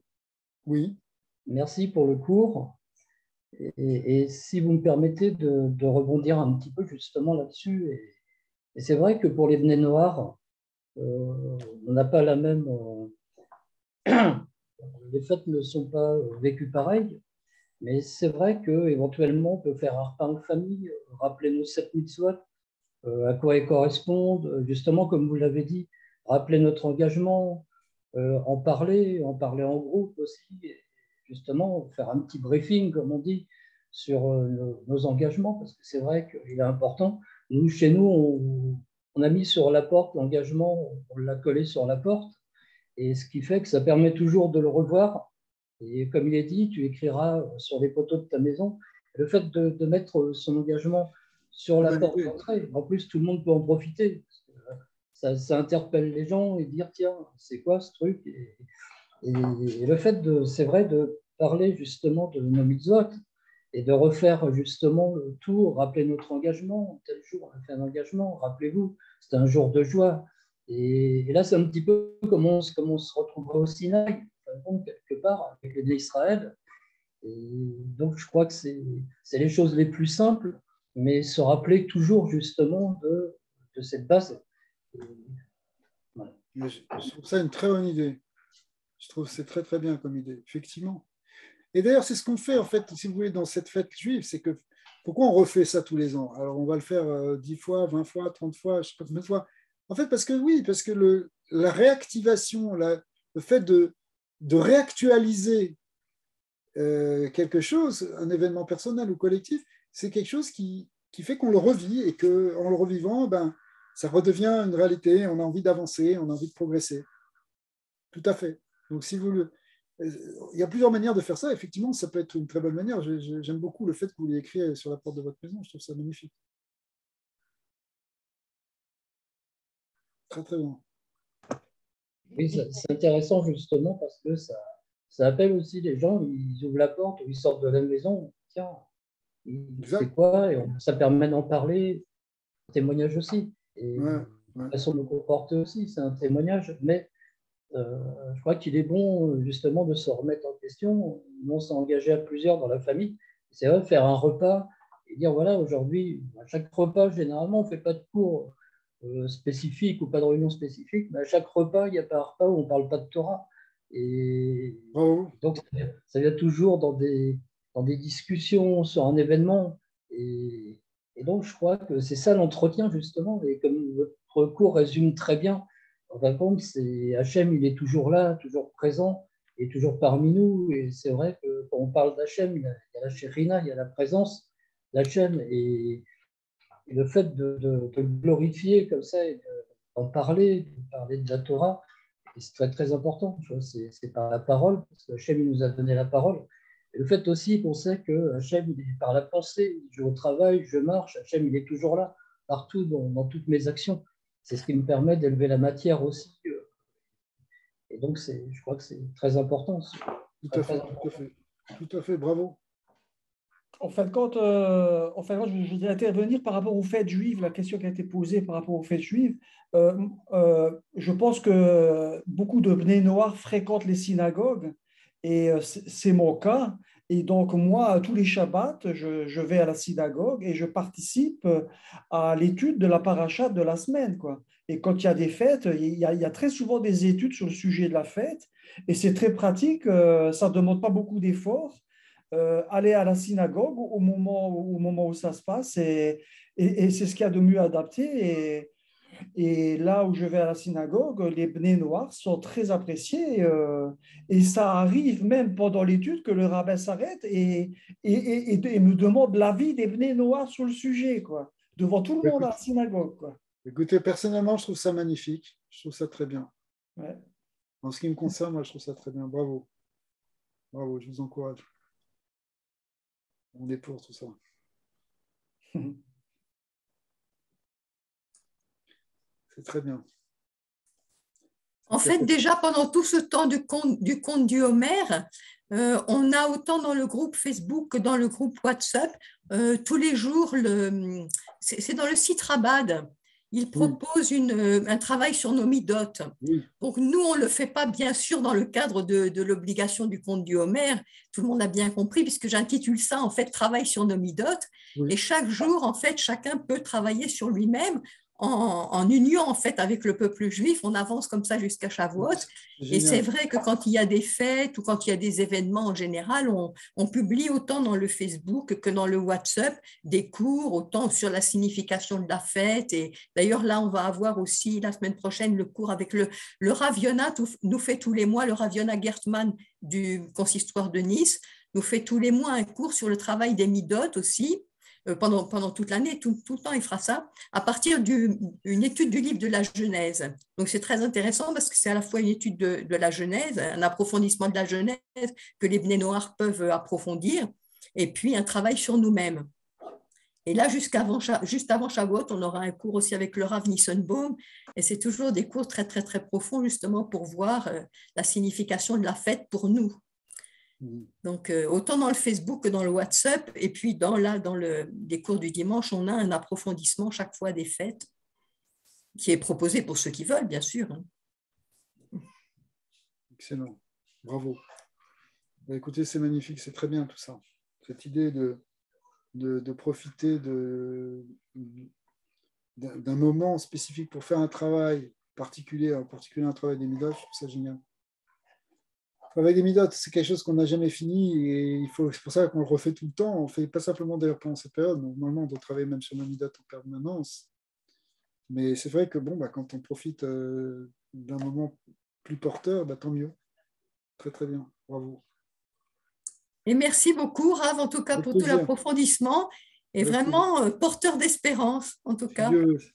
Oui. Merci pour le cours. Et si vous me permettez de rebondir un petit peu justement là-dessus, et c'est vrai que pour les Bnei Noach, on n'a pas la même... les fêtes ne sont pas vécues pareil, mais c'est vrai qu'éventuellement, on peut faire un repas en famille, rappeler nos 7 mitzvot, à quoi ils correspondent, justement, comme vous l'avez dit, rappeler notre engagement, en parler en groupe aussi, et justement, faire un petit briefing, comme on dit, sur nos engagements, parce que c'est vrai qu'il est important. Nous, chez nous, on a mis sur la porte l'engagement, on l'a collé sur la porte, et ce qui fait que ça permet toujours de le revoir. Et comme il est dit, tu écriras sur les poteaux de ta maison. Le fait de mettre son engagement sur la porte d'entrée, en plus, tout le monde peut en profiter. Ça interpelle les gens et dire, tiens, c'est quoi ce truc? Et le fait, c'est vrai, de parler justement de nos mitzvot et de refaire justement le tout, rappeler notre engagement. Tel jour, on a fait un engagement, rappelez-vous, c'était un jour de joie. Et là, c'est un petit peu comme on se retrouvera au Sinaï, quelque part, avec les Bnei Israël. Et donc, je crois que c'est les choses les plus simples, mais se rappeler toujours justement de cette base. Voilà. Je trouve ça une très bonne idée. Je trouve que c'est très, très bien comme idée, effectivement. Et d'ailleurs, c'est ce qu'on fait, en fait, si vous voulez, dans cette fête juive, c'est que pourquoi on refait ça tous les ans? Alors, on va le faire 10 fois, 20 fois, 30 fois, je ne sais pas combien de fois. En fait, parce que la réactivation, le fait de réactualiser quelque chose, un événement personnel ou collectif, c'est quelque chose qui fait qu'on le revit et qu'en le revivant, ça redevient une réalité, on a envie d'avancer, on a envie de progresser. Tout à fait. Donc, si vous il y a plusieurs manières de faire ça. Effectivement, ça peut être une très bonne manière. J'aime beaucoup le fait que vous l'ayez écrit sur la porte de votre maison. Je trouve ça magnifique. Très, très bien. Oui, c'est intéressant justement parce que ça appelle aussi les gens, ils ouvrent la porte, ou ils sortent de la maison, tiens, c'est Exact. quoi? Et ça permet d'en parler, un témoignage aussi. Et Ouais, ouais. la façon de me comporter aussi, c'est un témoignage. Mais je crois qu'il est bon justement de se remettre en question. On s'est engagé à plusieurs dans la famille. C'est vrai, faire un repas et dire voilà, aujourd'hui, à chaque repas, généralement, on ne fait pas de cours spécifiques ou pas de réunion spécifique, mais à chaque repas, il n'y a pas un repas où on ne parle pas de Torah. Et Bravo. donc, ça vient toujours dans des discussions sur un événement. Et donc, je crois que c'est ça l'entretien, justement. Et comme votre cours résume très bien, en fin de compte, c'est Hachem, il est toujours là, toujours présent et toujours parmi nous. Et c'est vrai que quand on parle d'Hachem, il y a la Shekhinah, il y a la présence d'Hachem. Et le fait de le glorifier comme ça, et d'en parler, de parler de la Torah, c'est très, très important. C'est par la parole, parce que Hachem, il nous a donné la parole. Et le fait aussi qu'on sait que Hachem, il est par la pensée, je vais au travail, je marche, Hachem, il est toujours là, partout dans toutes mes actions. C'est ce qui me permet d'élever la matière aussi. Et donc, je crois que c'est très important. Tout à fait, tout à fait. Tout à fait, bravo. En fin de compte, je voudrais intervenir par rapport aux fêtes juives, la question qui a été posée par rapport aux fêtes juives. Je pense que beaucoup de Bnei Noach fréquentent les synagogues et c'est mon cas. Et donc, moi, tous les Shabbats, je vais à la synagogue et je participe à l'étude de la paracha de la semaine, quoi. Et quand il y a des fêtes, il y a très souvent des études sur le sujet de la fête et c'est très pratique, ça ne demande pas beaucoup d'efforts. Aller à la synagogue au moment où ça se passe et c'est ce qu'il y a de mieux adapté. Et là où je vais à la synagogue, les Bnei Noirs sont très appréciés et ça arrive même pendant l'étude que le rabbin s'arrête et me demande l'avis des Bnei Noirs sur le sujet, quoi, devant tout le monde à la synagogue, quoi. Écoutez, personnellement, je trouve ça magnifique. Je trouve ça très bien. Ouais. En ce qui me concerne, moi, je trouve ça très bien. Bravo. Bravo, je vous encourage. On est pour tout ça. C'est très bien. En fait, déjà pendant tout ce temps du conte du Homère, on a autant dans le groupe Facebook que dans le groupe WhatsApp, tous les jours, c'est dans le site Rabad, il propose un travail sur nos midotes. Oui. Donc nous, on ne le fait pas bien sûr dans le cadre de l'obligation du conte du Homère, tout le monde a bien compris, puisque j'intitule ça en fait travail sur nos midotes, et chaque jour, en fait, chacun peut travailler sur lui-même en union en fait avec le peuple juif, on avance comme ça jusqu'à Shavuot. Et c'est vrai que quand il y a des fêtes ou quand il y a des événements en général, on publie autant dans le Facebook que dans le WhatsApp des cours, autant sur la signification de la fête. Et d'ailleurs là, on va avoir aussi la semaine prochaine le cours avec le Rav Yonah, nous fait tous les mois, le Rav Yonah Gertman du consistoire de Nice, nous fait tous les mois un cours sur le travail des midot aussi. Pendant toute l'année, tout le temps, il fera ça, à partir d'une étude du livre de la Genèse. Donc, c'est très intéressant parce que c'est à la fois une étude de la Genèse, un approfondissement de la Genèse que les Bnei Noirs peuvent approfondir, et puis un travail sur nous-mêmes. Et là, juste avant Shavuot, on aura un cours aussi avec le Rav Nissenbaum, et c'est toujours des cours très, très, très profonds, justement, pour voir la signification de la fête pour nous. Donc, autant dans le Facebook que dans le WhatsApp, et puis dans les cours du dimanche, on a un approfondissement chaque fois des fêtes qui est proposé pour ceux qui veulent, bien sûr. Excellent, bravo. Écoutez, c'est magnifique, c'est très bien tout ça. Cette idée de profiter d'un moment spécifique pour faire un travail particulier, en particulier un travail des midot, je trouve ça génial. Avec des midot, c'est quelque chose qu'on n'a jamais fini et c'est pour ça qu'on le refait tout le temps. On ne fait pas simplement d'ailleurs pendant cette période. Normalement, on doit travailler même sur nos midot en permanence. Mais c'est vrai que quand on profite d'un moment plus porteur, tant mieux. Très très bien. Bravo. Et merci beaucoup, Rav, en tout cas, pour tout l'approfondissement et vraiment porteur d'espérance, en tout cas.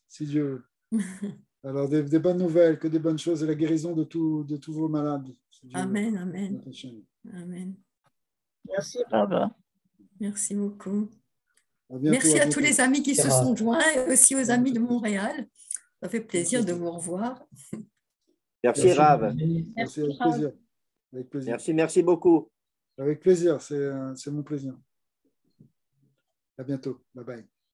Si Dieu. Alors, des bonnes nouvelles, que des bonnes choses et la guérison de tous vos malades. Amen, amen. Amen. Merci, Rav. Merci beaucoup. Bientôt, merci à tous les amis qui se sont joints et aussi aux amis de Montréal. Ça fait plaisir de vous revoir. Merci, Rav. Merci, avec plaisir. Avec plaisir. Merci beaucoup. Avec plaisir, c'est mon plaisir. À bientôt. Bye bye.